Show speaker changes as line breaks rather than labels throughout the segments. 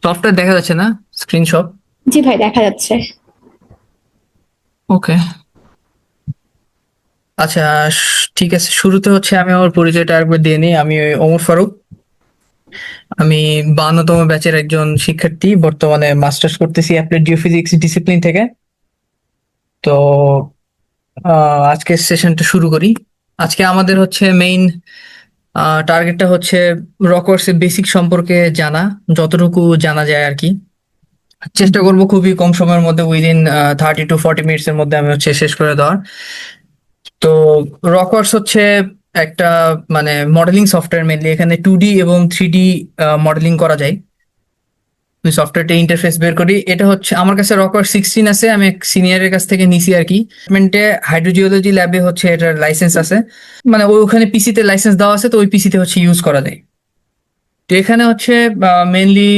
Software দেখা যাচ্ছে না? স্ক্রিনশট।
জি ভাই, দেখা যাচ্ছে।
ওকে। আচ্ছা, ঠিক আছে, শুরুতে হচ্ছে আমি আমার পরিচয়টা একবার দিয়ে নিই। আমি ওমর ফারুক। আমি 52তম ব্যাচের একজন শিক্ষার্থী, বর্তমানে মাস্টার্স করতেছি অ্যাপ্লাইড জিওফিজিক্স ডিসিপ্লিন থেকে। তো আজকের সেশনটা শুরু করি। আজকে আমাদের হচ্ছে মেইন টার্গেটটা হচ্ছে রকওয়ার্স এর বেসিক সম্পর্কে জানা, যতটুকু জানা যায় আর কি। চেষ্টা করব খুবই কম সময়ের মধ্যে, উইদিন 30 to 40 মিনিটস এর মধ্যে আমি হচ্ছে শেষ করে দেওয়ার। তো রকওয়ার্স হচ্ছে একটা মানে মডেলিং সফটওয়্যার। মেনলি এখানে 2D এবং 3D মডেলিং করা যায়। আমি সফটওয়্যারটা ইন্টারফেস বের করি। এটা হচ্ছে আমার কাছে রকওয়ার্স 16 আছে, আমি এক সিনিয়রের কাছ থেকে নিছি আর কি। ডিপার্টমেন্টে হাইড্রোজিওলজি ল্যাবে হচ্ছে এটার লাইসেন্স আছে, মানে ওখানে পিসিতে লাইসেন্স দেওয়া আছে, তো ওই পিসিতে হচ্ছে ইউজ করা যায়। তো এখানে হচ্ছে মেনলি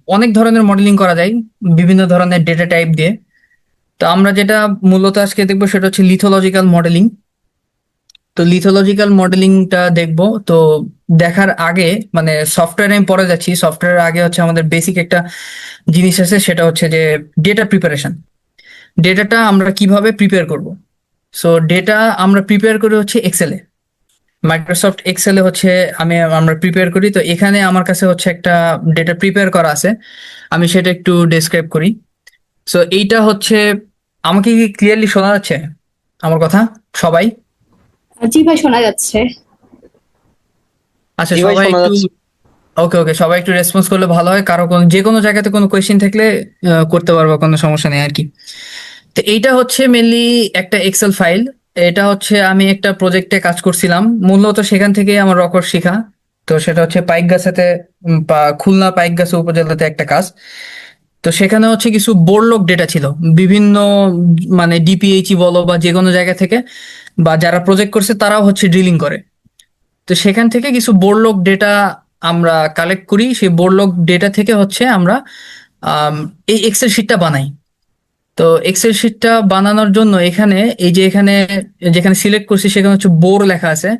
অনেক ধরনের মডেলিং করা যায় বিভিন্ন ধরনের ডেটা টাইপ দিয়ে। তো আমরা যেটা মূলত আজকে দেখবো সেটা হচ্ছে লিথোলজিক্যাল মডেলিং। তো লিথোলজিক্যাল মডেলিংটা দেখবো। তো দেখার আগে মানে সফটওয়্যারে আমি পরে যাচ্ছি। সফটওয়্যারের আগে হচ্ছে আমাদের বেসিক একটা জিনিস আছে, সেটা হচ্ছে যে ডেটা প্রিপারেশন। ডেটাটা আমরা কিভাবে প্রিপেয়ার করব। সো ডেটা আমরা প্রিপেয়ার করি হচ্ছে এক্সেলে, মাইক্রোসফট এক্সেলে হচ্ছে আমরা প্রিপেয়ার করি। তো এখানে আমার কাছে হচ্ছে একটা ডেটা প্রিপেয়ার করা আছে, আমি সেটা একটু ডেসক্রাইব করি। সো এইটা হচ্ছে, আমাকে কি ক্লিয়ারলি শোনা যাচ্ছে আমার কথা সবাই?
জি ভাই, শোনা যাচ্ছে।
আচ্ছা,
জি ভাই,
সবাই
শোনা
একটু
যাচ্ছে।
ওকে ওকে, সবাই একটু রেসপন্স করলে ভালো হয়। কারো কোনো যে কোনো জায়গাতে কোনো কোয়েশ্চেন থাকলে করতে পারবো, কোনো সমস্যা নেই আর কি। তো এইটা হচ্ছে মেনলি একটা এক্সেল ফাইল। এটা হচ্ছে আমি একটা প্রজেক্টে কাজ করছিলাম, মূলত সেখান থেকে আমার রকর শেখা। তো সেটা হচ্ছে পাইকগাছাতে বা খুলনা পাইকগাছা উপজেলাতে একটা কাজ। তো সেখানে হচ্ছে কিছু বোরলক ডেটা ছিল বিভিন্ন, মানে ডিপিএইচই বলো বা যে কোনো জায়গা থেকে, বা যারা প্রজেক্ট করছে তারাও হচ্ছে ড্রিলিং করে। তো সেখান থেকে কিছু বোরলক ডেটা আমরা কালেক্ট করি। সেই বোরলক ডেটা থেকে হচ্ছে আমরা আম, এই এক্সেল শিটটা বানাই। তো এক্সেল শিটটা বানানোর জন্য এখানে এই যে এখানে যেখানে সিলেক্ট করছি সেখানে হচ্ছে বোর লেখা আছে।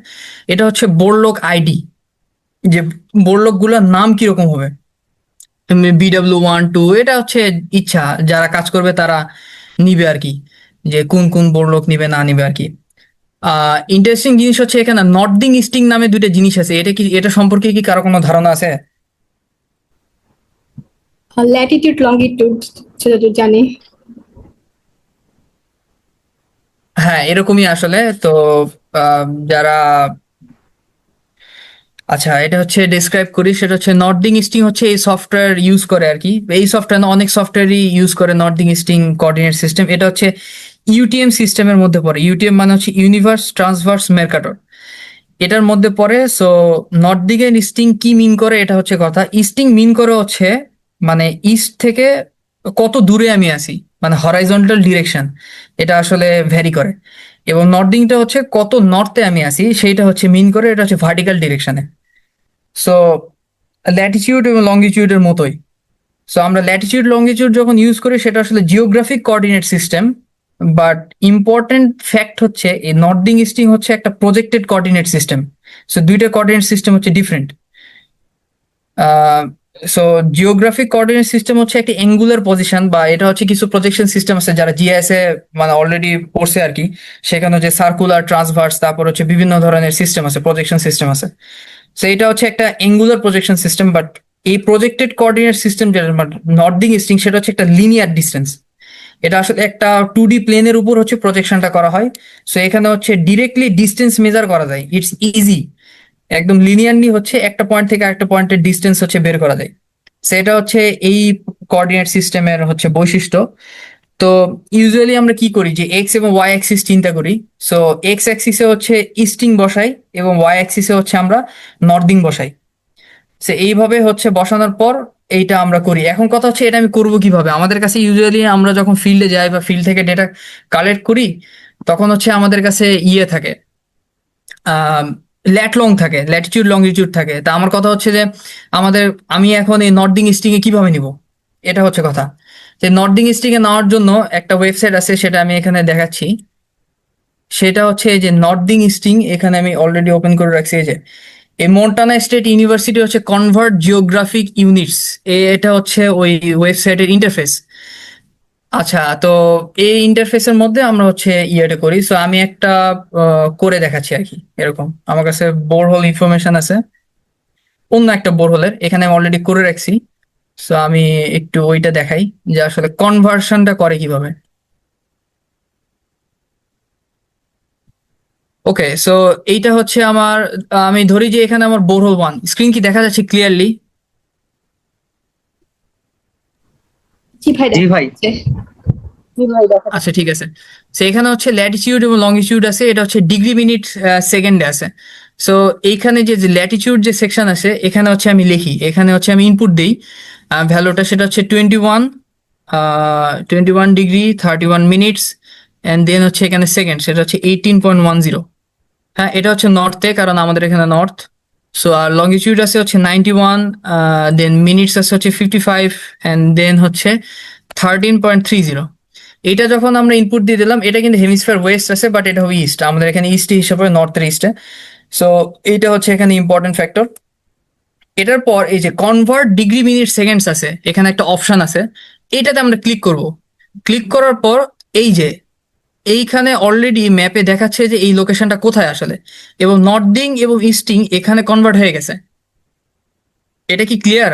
এটা হচ্ছে বোরলক আইডি, যে বোরলক গুলোর নাম কিরকম হবে। BW1 2, এটা হচ্ছে ইচ্ছা, যারা কাজ করবে তারা নিবে আর কি, যে কোন কোন বোরলক নিবে না নিবে আর কি। ইন্টারেস্টিং জিনিস হচ্ছে এখানে নর্দিং ইস্টিং নামে দুইটা জিনিস আছে। এটা সম্পর্কে কি কারো কোনো ধারণা আছে?
ল্যাটিটিউড লঙ্গিটিউড সেটা তো জানি।
হ্যাঁ, এরকমই আসলে। তো যারা, আচ্ছা এটা হচ্ছে ডেসক্রাইব করি। সেটা হচ্ছে নর্দিং ইস্টিং হচ্ছে এই সফটওয়্যার ইউজ করে আর কি। এই সফটওয়্যার অনেক সফটওয়্যারই ইউজ করে নর্দিং ইস্টিং কোঅর্ডিনেট সিস্টেম। এটা হচ্ছে ইউটিএম সিস্টেমের মধ্যে পড়ে। ইউটিএম মানে হচ্ছে ইউনিভার্স ট্রান্সভার্স মেরকাটর, এটার মধ্যে পড়ে। সো নর্থ দিকে ইস্টিং কি মিন করে, এটা হচ্ছে কথা। ইস্টিং মিন করে হচ্ছে মানে ইস্ট থেকে কত দূরে আমি আছি, মানে হরাইজন্টাল ডিরেকশন, এটা আসলে ভ্যারি করে। এবং নর্দিংটা হচ্ছে কত নর্থে আমি আছি, সেইটা হচ্ছে মিন করে, এটা হচ্ছে ভার্টিক্যাল ডিরেকশনে। সো ল্যাটিটিউড এবং লঙ্গিটিউডের মতোই। সো আমরা ল্যাটিটিউড লঙ্গিটিউড যখন ইউজ করি সেটা আসলে geographic coordinate system. But important fact হচ্ছে এই নর্দিং ইস্টিং হচ্ছে একটা প্রজেক্টেড কোঅর্ডিনেট সিস্টেম। সো দুইটা কোঅর্ডিনেট সিস্টেম হচ্ছে different. So geographic coordinate system হচ্ছে একটা অ্যাঙ্গুলার পজিশন, বা এটা হচ্ছে কিছু প্রজেকশন সিস্টেম আছে যারা জিআইএস এ মানে অলরেডি পড়ছে আর কি। সেখানে হচ্ছে সার্কুলার, ট্রান্সভার্স, তারপর হচ্ছে বিভিন্ন ধরনের সিস্টেম আছে, প্রজেকশন সিস্টেম আছে। সো এটা হচ্ছে একটা অ্যাঙ্গুলার প্রজেকশন সিস্টেম। বাট এই প্রজেক্টেড কোঅর্ডিনেট সিস্টেম যেটা নর্দিং ইস্টিং, সেটা হচ্ছে একটা লিনিয়ার ডিস্টেন্স। এটা আসলে একটা 2D প্লেনের উপর হচ্ছে প্রজেকশনটা করা হয়। সো এখানে হচ্ছে ডিরেক্টলি ডিস্টেন্স মেজার করা যায়, ইটস ইজি। একদম লিনিয়ারলি হচ্ছে একটা পয়েন্ট থেকে আরেকটা পয়েন্টের ডিস্টেন্স হচ্ছে বের করা যায়। সেটা হচ্ছে এই কোঅর্ডিনেট সিস্টেমের হচ্ছে বৈশিষ্ট্য। তো ইউজুয়ালি আমরা কি করি যে এক্স এবং ওয়াই অ্যাক্সিস চিন্তা করি। সো এক্স অ্যাক্সিসে হচ্ছে ইস্টিং বসাই এবং ওয়াই অ্যাক্সিসে হচ্ছে আমরা নর্দিং বসাই। সে এইভাবে হচ্ছে বসানোর পর এইটা আমরা করি। এখন কথা হচ্ছে এটা আমি করব কিভাবে। আমাদের কাছে ইউজুয়ালি আমরা যখন ফিল্ডে যাই বা ফিল্ড থেকে ডেটা কালেক্ট করি, তখন হচ্ছে আমাদের কাছে ইয়ে থাকে, ল্যাট লং থাকে, ল্যাটিটিউড লংজিটিউড থাকে। তা আমার কথা হচ্ছে যে আমাদের, আমি এখন এই নর্দিং ইস্টিং এ কিভাবে নিব, এটা হচ্ছে কথা। যে নর্দিং ইস্টিং এ নেওয়ার জন্য একটা ওয়েবসাইট আছে, সেটা আমি এখানে দেখাচ্ছি। সেটা হচ্ছে এই যে নর্দিং ইস্টিং, এখানে আমি অলরেডি ওপেন করে রাখছি। এই যে এই মন্টানা স্টেট ইউনিভার্সিটি হচ্ছে কনভার্ট জিওগ্রাফিক ইউনিটস, এটা হচ্ছে ওই ওয়েবসাইটের ইন্টারফেস। আচ্ছা, তো এই ইন্টারফেসের মধ্যে আমরা হচ্ছে ইয়েটা করি। সো আমি একটা করে দেখাচ্ছি আর কি। এরকম আমার কাছে বোরহোল ইনফরমেশন আছে অন্য একটা বোরহোলের, এখানে আমি অলরেডি করে রাখছি। সো আমি একটু ওইটা দেখাই যে আসলে কনভার্সনটা করে কিভাবে। ওকে, সো এইটা হচ্ছে আমার, আমি ধরি যে এখানে আমার বোরহোল 1। স্ক্রিন কি দেখা যাচ্ছে ক্লিয়ারলি?
জি ভাই
জি
দেখা
ভাই।
যাচ্ছে।
আচ্ছা, ঠিক আছে। সো এখানে হচ্ছে ল্যাটিটিউড এবং লঙ্গিটিউড আছে, এটা হচ্ছে ডিগ্রি মিনিট সেকেন্ডে আছে। সো এইখানে যে ল্যাটিটিউড যে সেকশন আছে এখানে হচ্ছে আমি লিখি, এখানে হচ্ছে আমি ইনপুট দিই ভ্যালুটা, সেটা হচ্ছে 21 ডিগ্রি 31 মিনিটস, অ্যান্ড দেন হচ্ছে এখানে সেকেন্ড, সেটা হচ্ছে 18.10। হ্যাঁ, এটা হচ্ছে নর্থে, কারণ আমাদের এখানে নর্থ। সো আর লঙ্গিটিউড আছে হচ্ছে 91, দেন মিনিটস আছে হচ্ছে 55, অ্যান্ড দেন হচ্ছে 13.30। এটা যখন আমরা ইনপুট দিয়ে দিলাম, এটা কিন্তু হেমিস্ফিয়ার ওয়েস্ট আছে, বাট এটা হবে ইস্ট, আমাদের এখানে ইস্ট হিসাবে নর্থের ইস্টে। সো এইটা হচ্ছে এখানে ইম্পর্টেন্ট ফ্যাক্টর। এটার পর এই যে কনভার্ট ডিগ্রি মিনিট সেকেন্ডস আছে, এখানে একটা অপশন আছে, এটাতে আমরা ক্লিক করব। ক্লিক করার পর এই যে এইখানে অলরেডি ম্যাপে দেখাচ্ছে যে এই লোকেশনটা কোথায় আসলে, এবং নর্থিং এবং ইস্টিং এখানে কনভার্ট হয়ে গেছে। এটা কি ক্লিয়ার?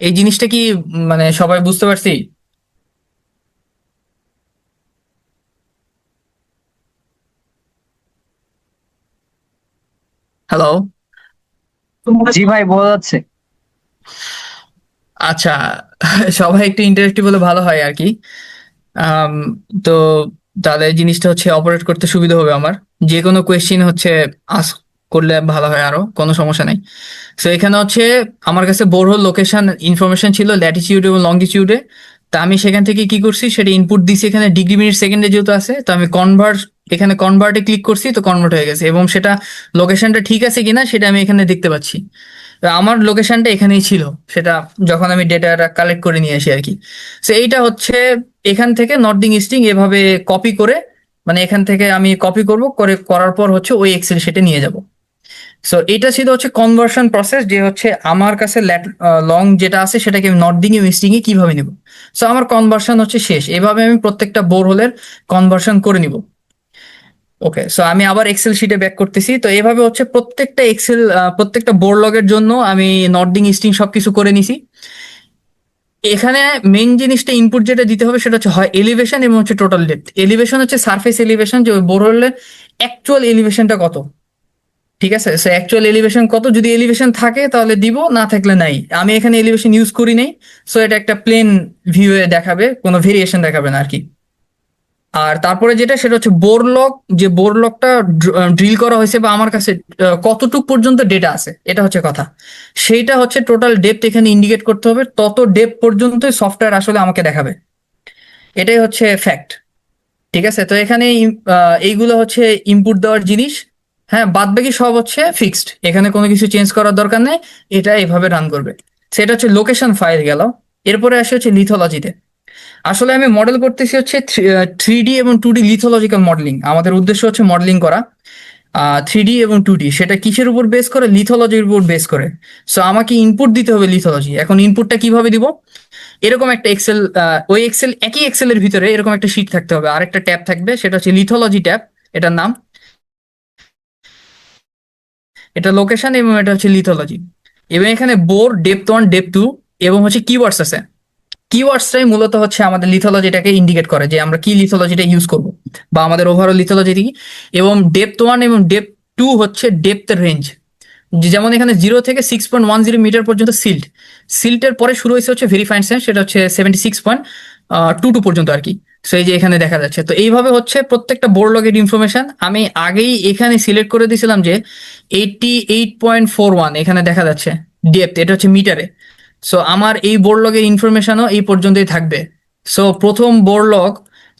এই জিনিসটা কি মানে সবাই বুঝতে পারছি? হ্যালো?
জি ভাই, বোঝা যাচ্ছে।
আচ্ছা, সবাই একটু ইন্টারেক্টিভ হলে ভালো হয় আর কি। আম, তো তাহলে জিনিসটা হচ্ছে অপারেট করতে সুবিধা হবে আমার। যে কোনো কোয়েশ্চেন হচ্ছে আস করলে ভালো হয়, আরো কোনো সমস্যা নেই। সো এখানে হচ্ছে আমার কাছে বোরহোল লোকেশন ইনফরমেশন ছিল ল্যাটিটিউড এবং লঙ্গিটিউডে। তা আমি সেখান থেকে কি করছি, সেটা ইনপুট দিছি এখানে ডিগ্রি মিনিট সেকেন্ডে যেহেতু আছে, তো আমি কনভার্ট, এখানে কনভার্টে ক্লিক করছি, তো কনভার্ট হয়ে গেছে, এবং সেটা লোকেশনটা ঠিক আছে কিনা সেটা আমি এখানে দেখতে পাচ্ছি। তো আমার লোকেশনটা এখানেই ছিল, সেটা যখন আমি ডেটাটা কালেক্ট করে নিয়ে আসি আর কি। সো এইটা হচ্ছে এখান থেকে নর্থিং ইস্টিং এভাবে কপি করে, মানে এখান থেকে আমি কপি করব, করে করার পর হচ্ছে ওই এক্সেল শিটে নিয়ে যাব। সো এটা ছিল হচ্ছে কনভার্সন প্রসেস, যে হচ্ছে আমার কাছে লং যেটা আছে সেটাকে আমি নর্থিং এবং ইস্টিং এ কিভাবে নিব। সো আমার কনভার্সন হচ্ছে শেষ, এভাবে আমি প্রত্যেকটা বোরহোলের কনভার্সন করে নিব। ওকে, সো আমি আবার এক্সেল শিটে ব্যাক করতেছি। তো এভাবে হচ্ছে প্রত্যেকটা প্রত্যেকটা বোর লগের জন্য আমি নর্থিং ইস্টিং সবকিছু করে নিছি। এখানে মেইন জিনিসটা ইনপুট যেটা দিতে হবে সেটা হচ্ছে হয় এলিভেশন এবং হচ্ছে টোটাল ডেপথ। এলিভেশন হচ্ছে সারফেস এলিভেশন, যে ওই বোরহোলের অ্যাকচুয়াল এলিভেশনটা কত। ঠিক আছে, সো অ্যাকচুয়াল এলিভেশন কত, যদি এলিভেশন থাকে তাহলে দিব, না থাকলে নাই। আমি এখানে এলিভেশন ইউজ করি নাই, সো এটা একটা প্লেন ভিউ এ দেখাবে, কোনো ভেরিয়েশন দেখাবে না আর কি। আর তারপরে যেটা, সেটা হচ্ছে বোরলক, যে বোরলকটা ড্রিল করা হয়েছে বা আমার কাছে কতটুক পর্যন্ত ডেটা আছে, এটা হচ্ছে কথা। সেইটা হচ্ছে টোটাল ডেপথ এখানে ইন্ডিকেট করতে হবে, তত ডেপথ পর্যন্ত সফটওয়্যার আসলে আমাকে দেখাবে। এটাই হচ্ছে ফ্যাক্ট। ঠিক আছে, তো এখানে এইগুলো হচ্ছে ইনপুট দেওয়ার জিনিস। হ্যাঁ, বাদ বাকি সব হচ্ছে ফিক্সড, এখানে কোনো কিছু চেঞ্জ করার দরকার নেই, এটা এভাবে রান করবে। সেটা হচ্ছে লোকেশন ফাইল গেল। এরপরে আসে হচ্ছে লিথোলজিতে। আসলে আমি মডেল করতেছি হচ্ছে 3D এবং 2D লিথোলজিক্যাল মডেলিং। আমাদের উদ্দেশ্য হচ্ছে মডেলিং করা 3D এবং 2D, সেটা কিসের উপর বেস করে, লিথোলজির উপর বেস করে। সো আমাকে ইনপুট দিতে হবে লিথোলজি। এখন ইনপুটটা কিভাবে দিব, এরকম একটা এক্সেল, ওই এক্সেল, একই এক্সেলের ভিতরে এরকম একটা শিট থাকতে হবে, আরেকটা ট্যাব থাকবে, সেটা হচ্ছে লিথোলজি ট্যাব, এটার নাম। এটা লোকেশন এবং এটা হচ্ছে লিথোলজি। এবং এখানে বোর ডেপথ 1 ডেপথ 2 এবং হচ্ছে কিওয়ার্ডস আছে। কিওয়ার্ডসটাই মূলত হচ্ছে আমাদের লিথোলজিটাকে ইন্ডিকেট করে যে আমরা কি লিথোলজিটা ইউজ করব, বা আমাদের ওভারঅল লিথোলজি কি। এবং ডেপথ 1 এবং ডেপথ 2 হচ্ছে ডেপথের রেঞ্জ। যেমন এখানে 0 থেকে 6.10 মিটার পর্যন্ত সিল্টের পরে শুরু হয়েছে হচ্ছে ভেরিফাইন্ড সেন্স, সেটা হচ্ছে 76.22 পর্যন্ত আর কি। সো এই যে এখানে দেখা যাচ্ছে, তো এইভাবে হচ্ছে প্রত্যেকটা বোর লগের ইনফরমেশন আমি আগেই এখানে সিলেক্ট করে দিয়েছিলাম যে 88.41 এখানে দেখা যাচ্ছে ডেপথ, এটা হচ্ছে মিটারে। সো আমার এই বোর লগের ইনফরমেশনও এই পর্যন্তই থাকবে। সো প্রথম বোর লগ,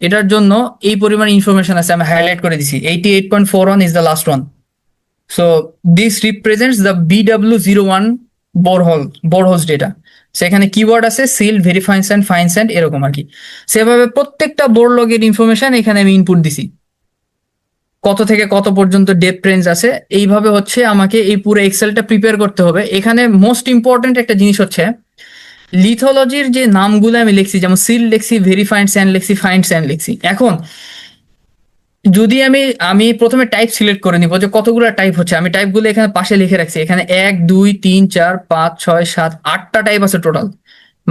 এটার জন্য এই পরিমাণ ইনফরমেশন আছে, আমি হাইলাইট করে দিছি 88.41 is the last one. So this represents the BW01 boreholes data. সেখানে কিওয়ার্ড আছে seal, verify send, fine send, এরকম আর কি। সেভাবে প্রত্যেকটা বোর্ড লগের ইনফরমেশন এখানে আমি ইনপুট দিছি, কত থেকে কত পর্যন্ত ডেপথ রেঞ্জ আছে। এইভাবে হচ্ছে আমাকে এই পুরো এক্সেলটা প্রিপেয়ার করতে হবে। এখানে মোস্ট ইম্পর্টেন্ট একটা জিনিস হচ্ছে লিথোলজির যে নামগুলো আমি লিখছি, যেমন সিল লিখছি, ভেরিফাইন্ড স্যান্ড লিখছি, ফাইন্ড স্যান্ড লিখছি। এখন যদি আমি আমি প্রথমে টাইপ সিলেক্ট করে নিব যে কতগুলো টাইপ হচ্ছে, আমি টাইপগুলো এখানে পাশে লিখে রাখছি। এখানে 1 2 3 4 5 6 7 8টা টাইপ আছে টোটাল,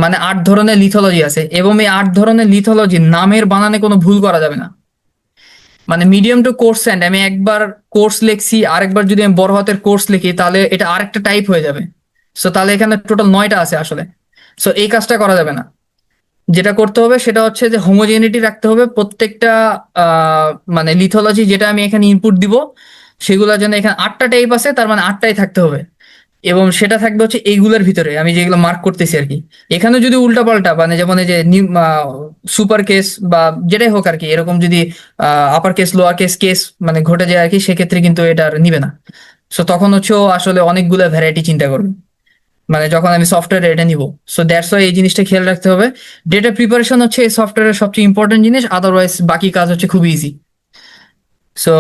মানে 8 ধরনের লিথোলজি আছে। এবং এই 8 ধরনের লিথোলজি নামের বানানে কোনো ভুল করা যাবে না। মানে মিডিয়াম টু কোর্স স্যান্ড আমি একবার কোর্স লিখছি, আরেকবার যদি আমি বড় হাতের কোর্স লিখি তাহলে এটা আরেকটা টাইপ হয়ে যাবে। সো তাহলে এখানে টোটাল 9টা আছে আসলে। সো এই কাজটা করা যাবে না। যেটা করতে হবে সেটা হচ্ছে যে হোমোজেনিটি রাখতে হবে প্রত্যেকটা মানে লিথোলজি যেটা আমি এখানে ইনপুট দিব সেগুলোর জন্য। এখানে 8টা টাইপ আছে, তার মানে 8টাই থাকতে হবে। এবং সেটা থাকবে হচ্ছে এইগুলোর ভিতরে আমি যেগুলো মার্ক করতেছি আর কি। এখানে যদি উল্টাপাল্টা মানে যেমন এই যে সুপার কেস বা যেটাই হোক আর কি, এরকম যদি upper case lower case case মানে ঘটে যায় আর কি, সেক্ষেত্রে কিন্তু এটা আর নিবে না। সো তখন হচ্ছে ও আসলে অনেকগুলো ভ্যারাইটি চিন্তা করবে মানে যখন আমি সফটওয়্যার এটা নিব। সো দ্যাটস ওয়াই এই জিনিসটা খেয়াল রাখতে হবে। ডেটা প্রিপারেশন হচ্ছে এই সফটওয়্যারের সবচেয়ে ইম্পর্টেন্ট জিনিস, আদারওয়াইজ বাকি কাজ হচ্ছে খুব ইজি। সো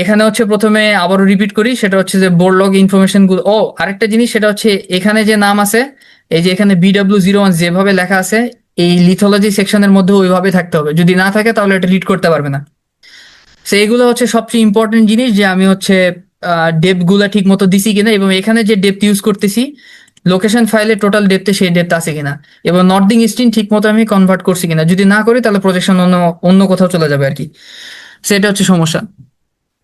এখানে হচ্ছে প্রথমে আবারও রিপিট করি, সেটা হচ্ছে যে বোর্ড লগ ইনফরমেশন গুলো। ও আরেকটা জিনিস, সেটা হচ্ছে এখানে যে নাম আছে, এই যে এখানে BW01 যেভাবে লেখা আছে এই লিথোলজি সেকশনের মধ্যে ওইভাবে থাকতে হবে। যদি না থাকে তাহলে এটা রিড করতে পারবে না। সো এইগুলো হচ্ছে সবচেয়ে ইম্পর্টেন্ট জিনিস, যে আমি হচ্ছে ডেপথ গুলা ঠিক মতো দিছি কিনা, এবং এখানে যে ডেপথ ইউজ করতেছি লোকেশন ফাইলে টোটাল ডেপথে সেই ডেপথ আছে কিনা, এবং নর্দিং ইস্টিন ঠিক মতো আমি কনভার্ট করছি কিনা। যদি না করি তাহলে প্রজেকশন অন্য অন্য কোথাও চলে যাবে আর কি। সেটা হচ্ছে সমস্যা।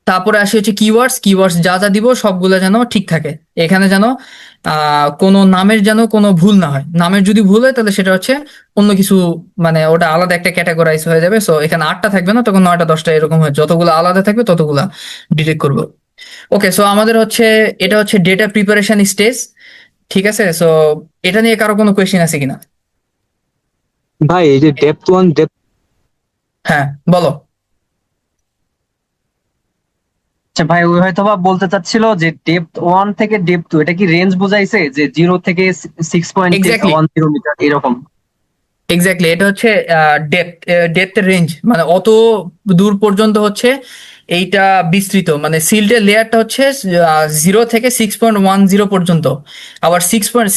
তারপরে আসি হচ্ছে কিওয়ার্ডস। কিওয়ার্ডস যা যা দিব সবগুলো যেন ঠিক থাকে। এখানে যেন কোনো নামের যেন কোনো ভুল না হয়। নামের যদি ভুল হয় তাহলে সেটা হচ্ছে অন্য কিছু, মানে ওটা আলাদা একটা ক্যাটাগরাইজ হয়ে যাবে। সো এখানে 8টা থাকবে না, তখন 9টা 10টা এরকম হয়, যতগুলো আলাদা থাকবে ততগুলা ডিটেক্ট করবো। ওকে, সো আমাদের হচ্ছে এটা হচ্ছে ডেটা প্রিপারেশন স্টেজ। ঠিক আছে, সো এটা নিয়ে কারো কোনো কোয়েশ্চেন আছে কিনা?
ভাই এই যে ডেপথ ওয়ান ডেপথ
হ্যাঁ বলো।
আচ্ছা ভাই, ওই হয়তো বা বলতে চাচ্ছিল যে ডেপথ 1 থেকে ডেপথ 2 এটা কি রেঞ্জ বোঝাইছে, যে 0 থেকে 6.10
এক্স্যাক্টলি,
মিটার এরকম?
এক্স্যাক্টলি, এটা হচ্ছে ডেপথের রেঞ্জ, মানে অত দূর পর্যন্ত হচ্ছে এইটা বিস্তৃত। মানে সিল্টের লেয়ারটা হচ্ছে 0 থেকে 6.10 পর্যন্ত। আবার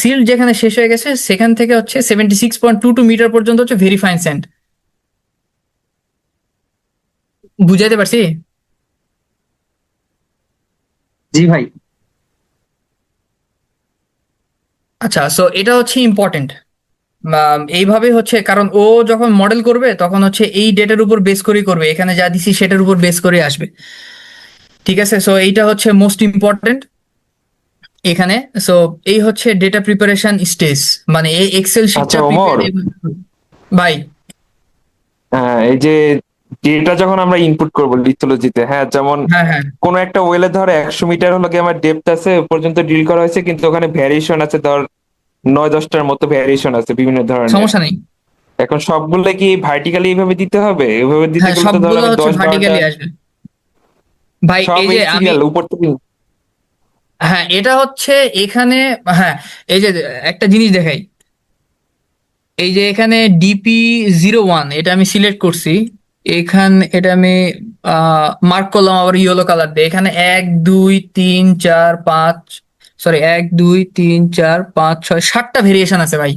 সিল্ট যেখানে শেষ হয়ে গেছে সেখান থেকে হচ্ছে 76.22 মিটার পর্যন্ত হচ্ছে ভেরিফাইন স্যান্ড। বুঝাইতে পারছি?
জি ভাই।
আচ্ছা, সো এটা হচ্ছে ইম্পর্টেন্ট। এইভাবে হচ্ছে, কারণ ও যখন মডেল করবে তখন হচ্ছে এই ডেটার উপর বেস করেই করবে, এখানে যা দিছি সেটার উপর বেস করে আসবে। ঠিক আছে, সো এইটা হচ্ছে মোস্ট ইম্পর্টেন্ট এখানে। সো এই হচ্ছে ডেটা প্রিপারেশন স্টেজ, মানে এই এক্সেল
আচ্ছা
শিটটা
ওমর,
ভাই।
এই যে ডেটা যখন আমরা ইনপুট করবো লিথোলজিতে, হ্যাঁ, যেমন
হ্যাঁ হ্যাঁ,
কোন একটা ওয়েলে ধর 100 মিটার হলো কি আমার ডেপথ আছে এ পর্যন্ত ডিল করা হয়েছে, কিন্তু ওখানে ভ্যারিয়েশন আছে ধর 9-10টার মতো ভ্যারিয়েশন আছে বিভিন্ন ধরনের।
সমস্যা নেই।
এখন সবগুলো কি ভার্টিক্যালি এইভাবে দিতে হবে? এভাবে দিতে
হ্যাঁ,
গেলে তো ধর
সবগুলো
আমি
হচ্ছে
10-12টা
ভার্টিক্যালি আসবে ভাই।
সব
এই
এই
যে আমি,
সিরিয়াল উপর থেকে।
হ্যাঁ এটা হচ্ছে এখানে, হ্যাঁ এই যে একটা জিনিস দেখাই। এই যে এখানে DP01 এটা আমি সিলেক্ট করছি। এটা আমি মার্ক করলাম আবার ইয়েলো কালার দিয়ে। এখানে 1 2 3 4 5, সরি 1 2 3 4 5 6 7টা ভেরিয়েশন আছে ভাই।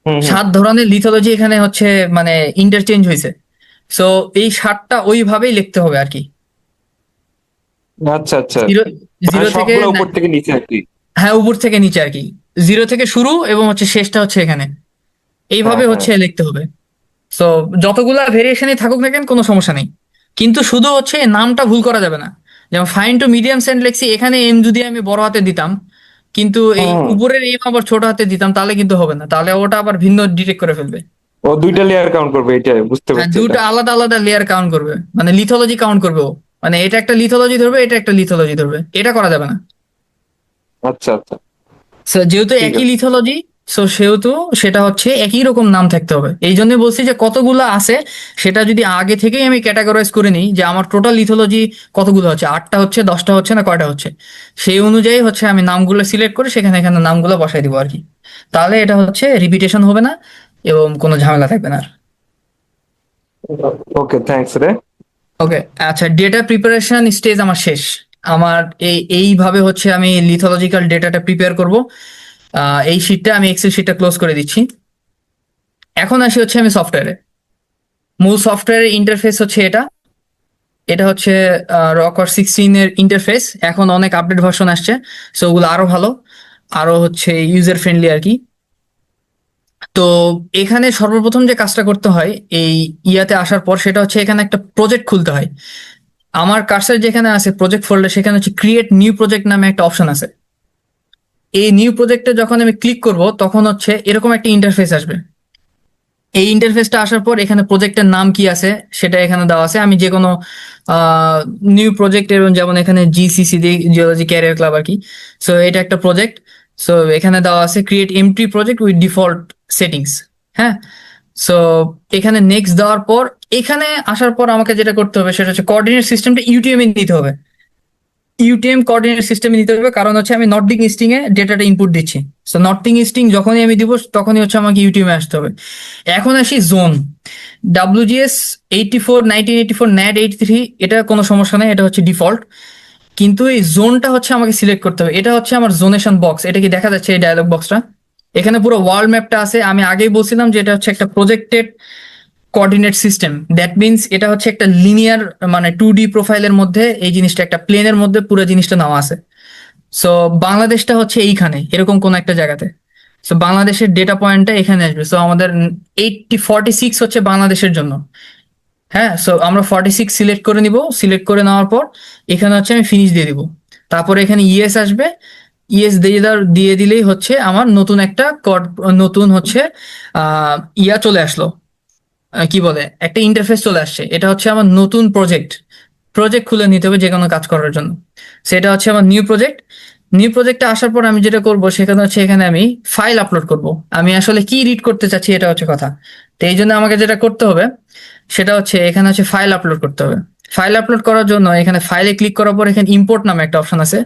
হুম হুম।
7 ধরনের লিথোলজি এখানে হচ্ছে মানে ইন্টারচেঞ্জ হয়েছে। সো এই 7টা ওইভাবেই লিখতে হবে আর কি।
আচ্ছা আচ্ছা,
জিরো
মানে
জিরো থেকে
সবগুলো উপর থেকে নিচে আর কি।
হ্যাঁ উপর থেকে নিচে আর কি। 0 থেকে শুরু এবং হচ্ছে শেষটা হচ্ছে এখানে,
হ্যাঁ
এইভাবে
হ্যাঁ।
হচ্ছে লিখতে হবে। সো যতগুলা ভেরিয়েশনই থাকুক না কেন কোনো সমস্যা নেই, কিন্তু শুধু হচ্ছে নামটা ভুল করা যাবে না। যেমন ফাইন টু মিডিয়াম সেন্ড লিখছি, এখানে এম যদি আমি বড় হাতে দিতাম কিন্তু এই
হুম,
উপরের এম আবার ছোট হাতে দিতাম তাহলে কিন্তু হবে না, তাহলে ওটা আবার ভিন্ন ডিটেক্ট করে ফেলবে।
ও দুইটা লেয়ার কাউন্ট করবে, এটা বুঝতে
হ্যাঁ,
পারছি এটা।
দুটো আলাদা আলাদা লেয়ার কাউন্ট করবে, মানে লিথোলজি কাউন্ট করবে ও। মানে এটা একটা লিথোলজি ধরবে, এটা একটা লিথোলজি ধরবে, এটা করা যাবে না।
আচ্ছা আচ্ছা,
So, যেহেতু
ঠিক
একই
আছে।
লিথোলজি, সো সেহেতু সেটা হচ্ছে একই রকম নাম থাকতে হবে। এই জন্য বলছি যে কতগুলো আছে সেটা যদি আগে থেকেই আমি ক্যাটাগরাইজ করে নিই যে আমার টোটাল লিথোলজি কতগুলো হচ্ছে, 8টা হচ্ছে, 10টা হচ্ছে, না কয়টা হচ্ছে, সেই অনুযায়ী হচ্ছে আমি নামগুলো সিলেক্ট করে সেখানে এখানে নামগুলো বসাই দিব আর কি। তাহলে এটা হচ্ছে রিপিটেশন হবে না এবং কোনো ঝামেলা থাকবে না আর।
ওকে, থ্যাঙ্কস রে।
ওকে, আচ্ছা, ডেটা প্রিপারেশন স্টেজ আমার শেষ। আমার এইভাবে হচ্ছে আমি লিথোলজিক্যাল ডেটাটা প্রিপেয়ার করব। এই শিটটা আমি এক্সেল শিটটা ক্লোজ করে দিচ্ছি। এখন আসি হচ্ছে আমি সফটওয়্যারে। মূল সফটওয়্যারের ইন্টারফেস হচ্ছে এটা। এটা হচ্ছে রকর 16 এর ইন্টারফেস। এখন অনেক আপডেট ভার্সন আসছে, সো ওগুলো আরো ভালো, আরো হচ্ছে ইউজার ফ্রেন্ডলি আর কি। তো এখানে সর্বপ্রথম যে কাজটা করতে হয় এই ইয়াতে আসার পর, সেটা হচ্ছে এখানে একটা প্রজেক্ট খুলতে হয়। আমার কার্সার যেখানে আছে প্রজেক্ট ফোল্ডার, সেখানে হচ্ছে ক্রিয়েট নিউ প্রজেক্ট নামে একটা অপশন আছে। এই নিউ প্রজেক্টে যখন আমি ক্লিক করব তখন হচ্ছে এরকম একটা ইন্টারফেস আসবে। এই ইন্টারফেসটা আসার পর এখানে প্রজেক্টের নাম কি আছে সেটা এখানে দেওয়া আছে। আমি যে কোনো নিউ প্রজেক্ট, এবং যেমন এখানে জিসিসি জিওলজি ক্যারিয়ার ক্লাব আর কি। সো এটা একটা প্রজেক্ট। সো এখানে দেওয়া আছে create empty project with default settings. হ্যাঁ, সো এখানে নেক্সট দেওয়ার পর এখানে আসার পর আমাকে যেটা করতে হবে সেটা হচ্ছে কোঅর্ডিনেট সিস্টেমটা ইউটিএম এ নিতে হবে। ইউটিএম কোঅর্ডিনেট সিস্টেমে নিতে হবে, কারণ হচ্ছে আমি নর্ডিক স্ট্রিং এ ডেটাটা ইনপুট দিচ্ছি। সো নর্ডিক স্ট্রিং যখনই আমি দিব তখনই হচ্ছে আমাকে ইউটিএম এ আসতে হবে। এখন আসি জোন। WGS 84 1984 NAT 83, এটা কোনো সমস্যা নেই, এটা হচ্ছে ডিফল্ট। কিন্তু এই জোনটা হচ্ছে আমাকে সিলেক্ট করতে হবে। এটা হচ্ছে আমার জোনেশন বক্স। এটা কি দেখা যাচ্ছে এই ডায়লগ বক্সটা? এখানে পুরো ওয়ার্ল্ড ম্যাপটা আছে। আমি আগেই বলছিলাম যে এটা হচ্ছে একটা projected coordinate system. That means এটা হচ্ছে একটা লিনিয়ার, মানে 2D প্রোফাইলের মধ্যে এই জিনিসটা একটা প্লেনের মধ্যে পুরো জিনিসটা নেওয়া আছে। সো বাংলাদেশটা হচ্ছে এইখানে এরকম কোন একটা জায়গাতে। সো বাংলাদেশের ডেটা পয়েন্টটা এখানে আসবে। সো আমাদের 46 হচ্ছে বাংলাদেশের জন্য। হ্যাঁ, সো আমরা 46 সিলেক্ট করে নিব। সিলেক্ট করে নেওয়ার পর এখানে হচ্ছে আমি ফিনিশ দিয়ে দিব। তারপরে এখানে ইএস আসবে। ইএস দিয়ে দিলেই হচ্ছে আমার নতুন একটা নতুন হচ্ছে ইয়া চলে আসলো। কি বলে, একটা ইন্টারফেস চলে আসছে। এটা হচ্ছে আমার নতুন প্রজেক্ট। প্রজেক্ট খুলে নিতে হবে যে কোনো কাজ করার জন্য। সেটা হচ্ছে আমার নিউ প্রজেক্ট। নিউ প্রজেক্টে আসার পর আমি যেটা করব সেখানে হচ্ছে এখানে আমি ফাইল আপলোড করব। আমি আসলে কি রিড করতে চাচ্ছি এটা হচ্ছে কথা। তো এই জন্য আমাকে যেটা করতে হবে সেটা হচ্ছে এখানে হচ্ছে ফাইল আপলোড করতে হবে। ফাইল আপলোড করার জন্য এখানে ফাইলে ক্লিক করার পর এখানে ইম্পোর্ট নামে একটা অপশন আছে।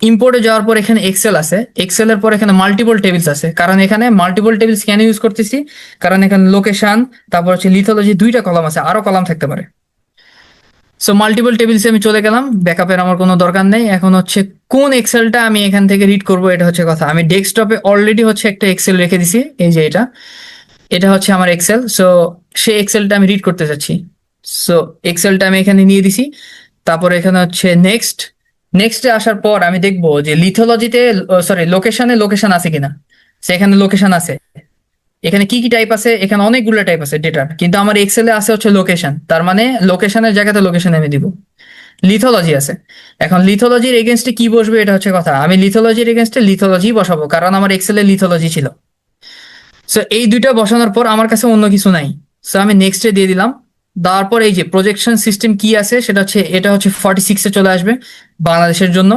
ইম্পোর্টে যাওয়ার পর এখানে এক্সেল আছে। এক্সেল এর পর এখানে মাল্টিপল টেবিলস আছে। কারণ এখানে মাল্টিপল টেবিলস কেন ইউজ করতেছি, কারণ এখানে লোকেশন, তারপর হচ্ছে লিথোলজি, 2টা কলাম আছে, আরো কলাম থাকতে পারে। সো মাল্টিপল টেবিলসে আমি চলে গেলাম। ব্যাকআপের আমার কোনো দরকার নেই। এখন হচ্ছে কোন এক্সেলটা আমি এখান থেকে রিড করব এটা হচ্ছে কথা। আমি ডেস্কটপে অলরেডি হচ্ছে একটা এক্সেল রেখে দিছি, এই যে এটা। এটা হচ্ছে আমার এক্সেল। সো সেই এক্সেলটা আমি রিড করতে চাচ্ছি। সো এক্সেলটা আমি এখানে নিয়ে দিছি। তারপরে এখানে হচ্ছে নেক্সট। নেক্সটে আসার পর আমি দেখবো যে লিথোলজিতে, সরি, লোকেশনে লোকেশন আছে কিনা। সেখানে লোকেশন আছে। এখানে কি কি টাইপ আছে, এখানে অনেকগুলো টাইপ আছে ডেটার, কিন্তু আমার এক্সেলে আছে হচ্ছে লোকেশন। তার মানে লোকেশনের জায়গাতে লোকেশন আমি দিব। লিথোলজি আছে। এখন লিথোলজির এগেনস্টে কি বসবে এটা হচ্ছে কথা। আমি লিথোলজির এগেনস্টে লিথোলজি বসাবো, কারণ আমার এক্সেলে লিথোলজি ছিল। সো এই দুইটা বসানোর পর আমার কাছে অন্য কিছু নাই। সো আমি নেক্সটে দিয়ে দিলাম। দেওয়ার পর এই যে প্রজেকশন সিস্টেম কি আছে সেটা হচ্ছে, এটা হচ্ছে 46-এ চলে আসবে বাংলাদেশের জন্য।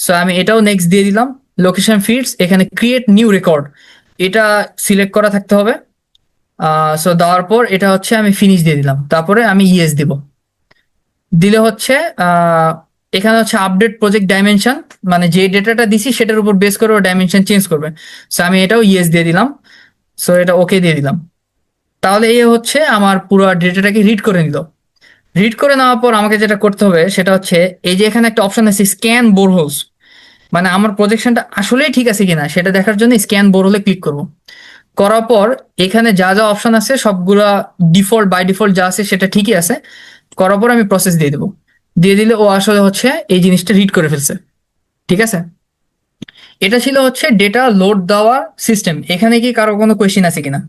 সো আমি এটাও নেক্সট দিয়ে দিলাম। লোকেশন ফিল্ডস, এখানে ক্রিয়েট নিউ রেকর্ড, এটা সিলেক্ট করা থাকতে হবে। সো দেওয়ার পর এটা হচ্ছে আমি ফিনিশ দিয়ে দিলাম। তারপরে আমি ইয়েস দিব। দিলে হচ্ছে আহ, এখানে হচ্ছে আপডেট প্রজেক্ট ডাইমেনশন, মানে যে ডেটাটা দিছি সেটার উপর বেস করে ও ডাইমেনশন চেঞ্জ করবে। সো আমি এটাও ইয়েস দিয়ে দিলাম। সো এটা ওকে দিয়ে দিলাম। তাহলে এই হচ্ছে আমার পুরো ডেটাটাকে রিড করে নিল। রিড করে নেওয়ার পর আমাকে যেটা করতে হবে সেটা হচ্ছে এই যে এখানে একটা অপশন আছে স্ক্যান বোরহোলস, মানে আমার প্রজেকশনটা আসলেই ঠিক আছে কিনা সেটা দেখার জন্য স্ক্যান বোরহোলে ক্লিক করব। করার পর এখানে যা যা অপশন আছে সবগুলা ডিফল্ট, বাই ডিফল্ট যা আছে সেটা ঠিকই আছে। করার পর আমি প্রসেস দিয়ে দেবো। দিয়ে দিলে ও আসলে হচ্ছে এই জিনিসটা রিড করে ফেলছে। ঠিক আছে, এটা ছিল হচ্ছে ডেটা লোড দেওয়ার সিস্টেম। এখানে কি কারো কোনো কোয়েশ্চেন আছে কিনা?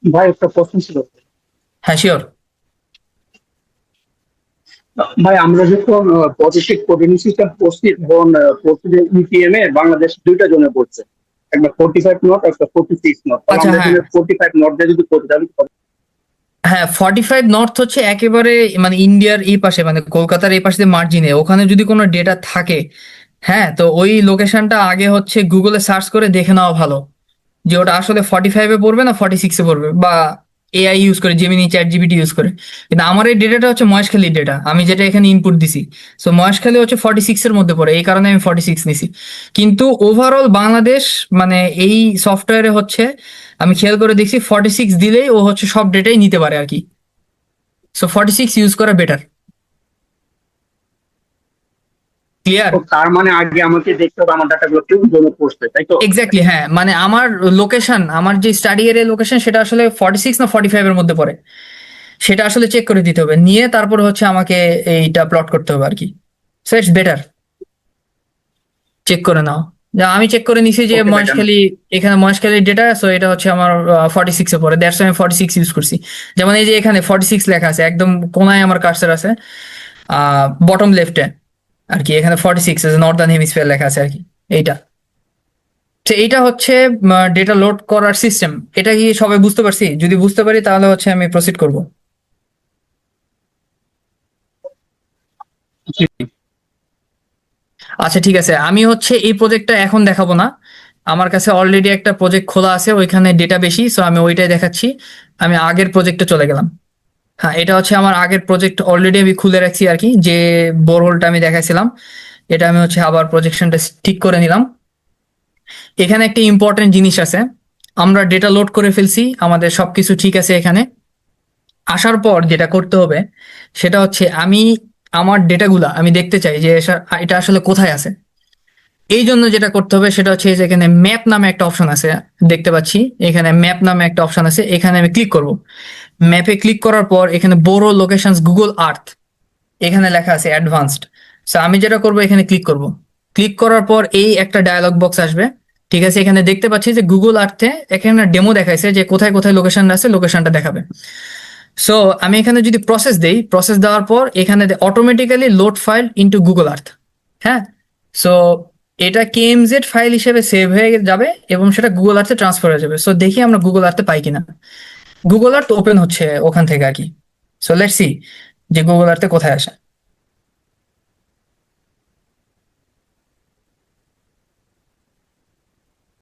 ভাই একটা প্রশ্ন ছিল।
হ্যাঁ, শিওর।
ভাই আমরা যখন পজিটিভ কোডিং সিস্টেম পড়ছি তখন পড়ছি যে ইউটিএম এ বাংলাদেশ দুইটা জনে পড়ছে, একটা 45 নট একটা 46 নট।
আচ্ছা,
আমরা
হ্যাঁ।
45 নট দিয়ে যদি করতে তাহলে
হ্যাঁ, 45 নর্থ হচ্ছে একেবারে মানে ইন্ডিয়ার এই পাশে, মানে কলকাতার এই পাশে মার্জিনে। ওখানে যদি কোনো ডেটা থাকে হ্যাঁ, তো ওই লোকেশনটা আগে হচ্ছে গুগলে সার্চ করে দেখে নেওয়া ভালো যে ওটা আসলে 45-এ পড়বে না 46-এ পড়বে, বা এআই ইউজ করে, জেমিনি, চ্যাট জিপিটি ইউজ করে। কিন্তু আমার এই ডেটাটা হচ্ছে মহেশখালীর ডেটা, আমি যেটা এখানে ইনপুট দিছি। সো মহেশখালী হচ্ছে 46-এর মধ্যে পড়ে, এই কারণে আমি 46 নিছি। কিন্তু ওভারঅল বাংলাদেশ, মানে এই সফটওয়্যারে হচ্ছে আমি খেয়াল করে দেখছি 46 দিলেই ও হচ্ছে সব ডেটাই নিতে পারে আর কি। সো 46 ইউজ করা বেটার। ক্লিয়ার?
তো তার মানে আগে আমাকে দেখতে হবে আমার ডাটাগুলো কোন জোনে পড়ছে, তাই তো?
এক্স্যাক্টলি, হ্যাঁ, মানে আমার লোকেশন, আমার যে স্টাডি এরিয়া লোকেশন সেটা আসলে 46 না 45-এর মধ্যে পড়ে, সেটা আসলে চেক করে দিতে হবে, নিয়ে তারপর হচ্ছে আমাকে এইটা প্লট করতে হবে আর কি। সো ইটস বেটার চেক করে নাও। যা আমি চেক করে নিছি যে
ওকে ভাইজান।
মহেশখালী, এখানে মহেশখালীর ডেটা, সো এটা হচ্ছে আমার 46-এ পড়ে, দ্যাটস আমি 46 ইউজ করছি। যেমন এই যে এখানে 46 লেখা আছে, একদম কোনায় আমার কার্সার আছে, বটম লেফটে আর কি, এখানে 46 নর্দার্ন হেমিস্ফিয়ার লেখা আছে আর কি, এইটা। তো এইটা হচ্ছে ডেটা লোড করার সিস্টেম। এটা কি সবাই বুঝতে পারছি? যদি বুঝতে পারি তাহলে হচ্ছে আমি প্রসিড করব।
জি।
আচ্ছা, ঠিক আছে, আমি হচ্ছে এই প্রজেক্টটা এখন দেখাবো না, আমার কাছে অলরেডি একটা প্রজেক্ট খোলা আছে, ওইখানে ডেটা বেশি, সো আমি ওইটাই দেখাচ্ছি। আমি আগের প্রজেক্টে চলে গেলাম। হ্যাঁ, এটা হচ্ছে আমার আগের প্রজেক্ট, অলরেডি আমি খুলে রাখছি আর কি, যে বোরহোলটা আমি দেখাইছিলাম। এটা আমি হচ্ছে আবার প্রজেকশনটা ঠিক করে নিলাম। এখানে একটা ইম্পর্টেন্ট জিনিস আছে, আমরা ডেটা লোড করে ফেলছি, আমাদের সবকিছু ঠিক আছে। এখানে আসার পর যেটা করতে হবে সেটা হচ্ছে আমি আমার ডেটাগুলা আমি দেখতে চাই যে এটা আসলে কোথায় আছে। এই জন্য যেটা করতে হবে সেটা হচ্ছে যে এখানে ম্যাপ নামে একটা অপশন আছে, দেখতে পাচ্ছি এখানে ম্যাপ নামে একটা অপশন আছে, এখানে আমি ক্লিক করব। ম্যাপে ক্লিক করার পর এখানে বড় লোকেশনস গুগল আর্থ, এখানে লেখা আছে অ্যাডভান্সড। সো আমি যেটা করব এখানে ক্লিক করব। ক্লিক করার পর এই একটা ডায়ালগ বক্স আসবে। ঠিক আছে, এখানে দেখতে পাচ্ছি যে গুগল আর্থে এখানে ডেমো দেখাইছে যে কোথায় কোথায় লোকেশন আছে, লোকেশনটা দেখাবে। সো আমি এখানে যদি প্রসেস দেই, প্রসেস দেওয়ার পর এখানে automatically load file into Google Earth. হ্যাঁ, সো এটা কেএমজেড ফাইল হিসেবে সেভ হয়ে যাবে এবং সেটা গুগল আর্থে ট্রান্সফার হয়ে যাবে। সো দেখি আমরা গুগল আর্থে পাই কিনা। গুগল আর্থ ওপেন হচ্ছে ওখান থেকে আর কি। সো লেটস সি যে গুগল আর্থে কোথায় আসে।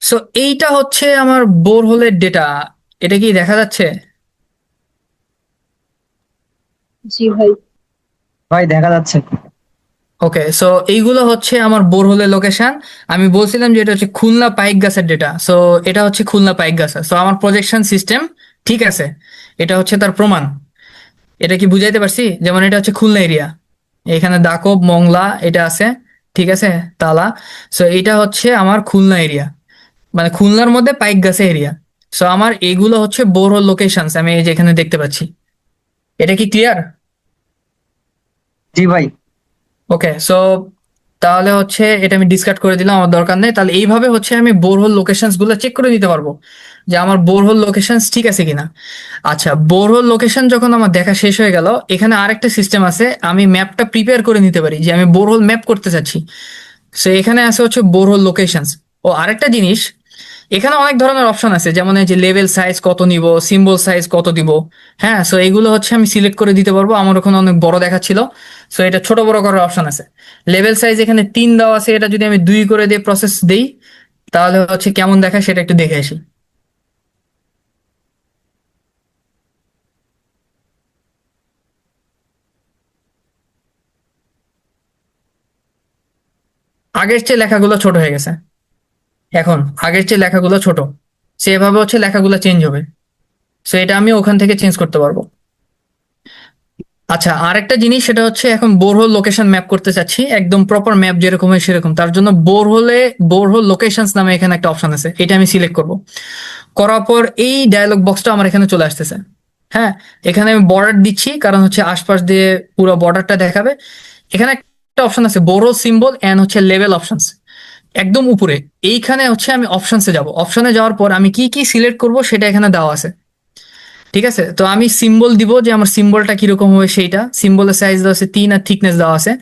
সো এইটা হচ্ছে আমার বোরহোলের ডেটা, এটা কি দেখা যাচ্ছে?
জি ভাই।
ভাই দেখা যাচ্ছে।
ওকে, সো এইগুলো হচ্ছে আমার বোরহোলের লোকেশন। আমি বলছিলাম যে এটা হচ্ছে খুলনা পাইক গাছের ডেটা, সো এটা হচ্ছে খুলনা পাইক গাছ। সো আমার প্রজেকশন সিস্টেম ঠিক আছে, এটা হচ্ছে তার প্রমাণ। এটা কি বুঝাইতে পারছি? যেমন এটা হচ্ছে খুলনা এরিয়া, এখানে দাকব, মংলা এটা আছে, ঠিক আছে, তালা। সো এটা হচ্ছে আমার খুলনা এরিয়া, মানে খুলনার মধ্যে পাইক গাছে এরিয়া। সো আমার এগুলো হচ্ছে বোরহোল লোকেশন, আমি এই যে এখানে দেখতে পাচ্ছি। এটা কি ক্লিয়ার?
জি ভাই।
ওকে, সো তাহলে হচ্ছে এটা আমি ডিসকার্ড করে দিলাম, আমার দরকার নেই। তাহলে এইভাবে হচ্ছে আমি বোরহোল লোকেশনস গুলো চেক করে দিতে পারবো যে আমার বোরহোল লোকেশনস ঠিক আছে কিনা। আচ্ছা, বোরহোল লোকেশন যখন আমার দেখা শেষ হয়ে গেল, এখানে আরেকটা সিস্টেম আছে, আমি ম্যাপটা প্রিপেয়ার করে নিতে পারি যে আমি বোরহোল ম্যাপ করতে চাচ্ছি। সো এখানে আছে হচ্ছে বোরহোল লোকেশনস। ও আরেকটা জিনিস, এখানে অনেক ধরনের অপশন আছে, যেমন এই যে লেভেল সাইজ কত নিব, সিম্বল সাইজ কত দিব। হ্যাঁ, সো এগুলো হচ্ছে আমি সিলেক্ট করে দিতে পারবো। আমার ওখানে অনেক বড় দেখাচ্ছিল, সো এটা ছোট বড় করার অপশন আছে। লেভেল সাইজ এখানে 3 দেওয়া আছে, এটা যদি আমি 2 করে দিয়ে প্রসেস দেই তাহলে হচ্ছে কেমন দেখায় সেটা একটু দেখে আসি। আগের চেয়ে লেখাগুলো ছোট হয়ে গেছে, এখন আগের চেয়ে লেখাগুলো ছোট, সেভাবে হচ্ছে লেখাগুলো চেঞ্জ হবে। সো এটা আমি ওখান থেকে চেঞ্জ করতে পারবো। আচ্ছা, আরেকটা জিনিস সেটা হচ্ছে এখন বোরহোল লোকেশন ম্যাপ করতে চাচ্ছি, একদম প্রপার ম্যাপ যেরকম হয় সেরকম। তার জন্য বোরহোল লোকেশনস নামে এখানে একটা অপশন আছে, এটা আমি সিলেক্ট করব। করার পর এই ডায়লগ বক্সটা আমার এখানে চলে আসতেছে। হ্যাঁ, এখানে আমি বর্ডার দিচ্ছি কারণ হচ্ছে আশপাশ দিয়ে পুরো বর্ডারটা দেখাবে। এখানে একটা অপশন আছে বোরহোল সিম্বল এন্ড হচ্ছে লেভেল অপশনস, একদম উপরে। এইখানে হচ্ছে আমি অপশনসে যাব, অপশনে যাওয়ার পর আমি কি কি সিলেক্ট করব সেটা এখানে দেওয়া আছে। ঠিক আছে, তো আমি সিম্বল দিব যে আমার সিম্বলটা কিরকম হবে সেইটা। সিম্বলের সাইজ দেওয়া আছে 3 আর থিকনেস দেওয়া আছে।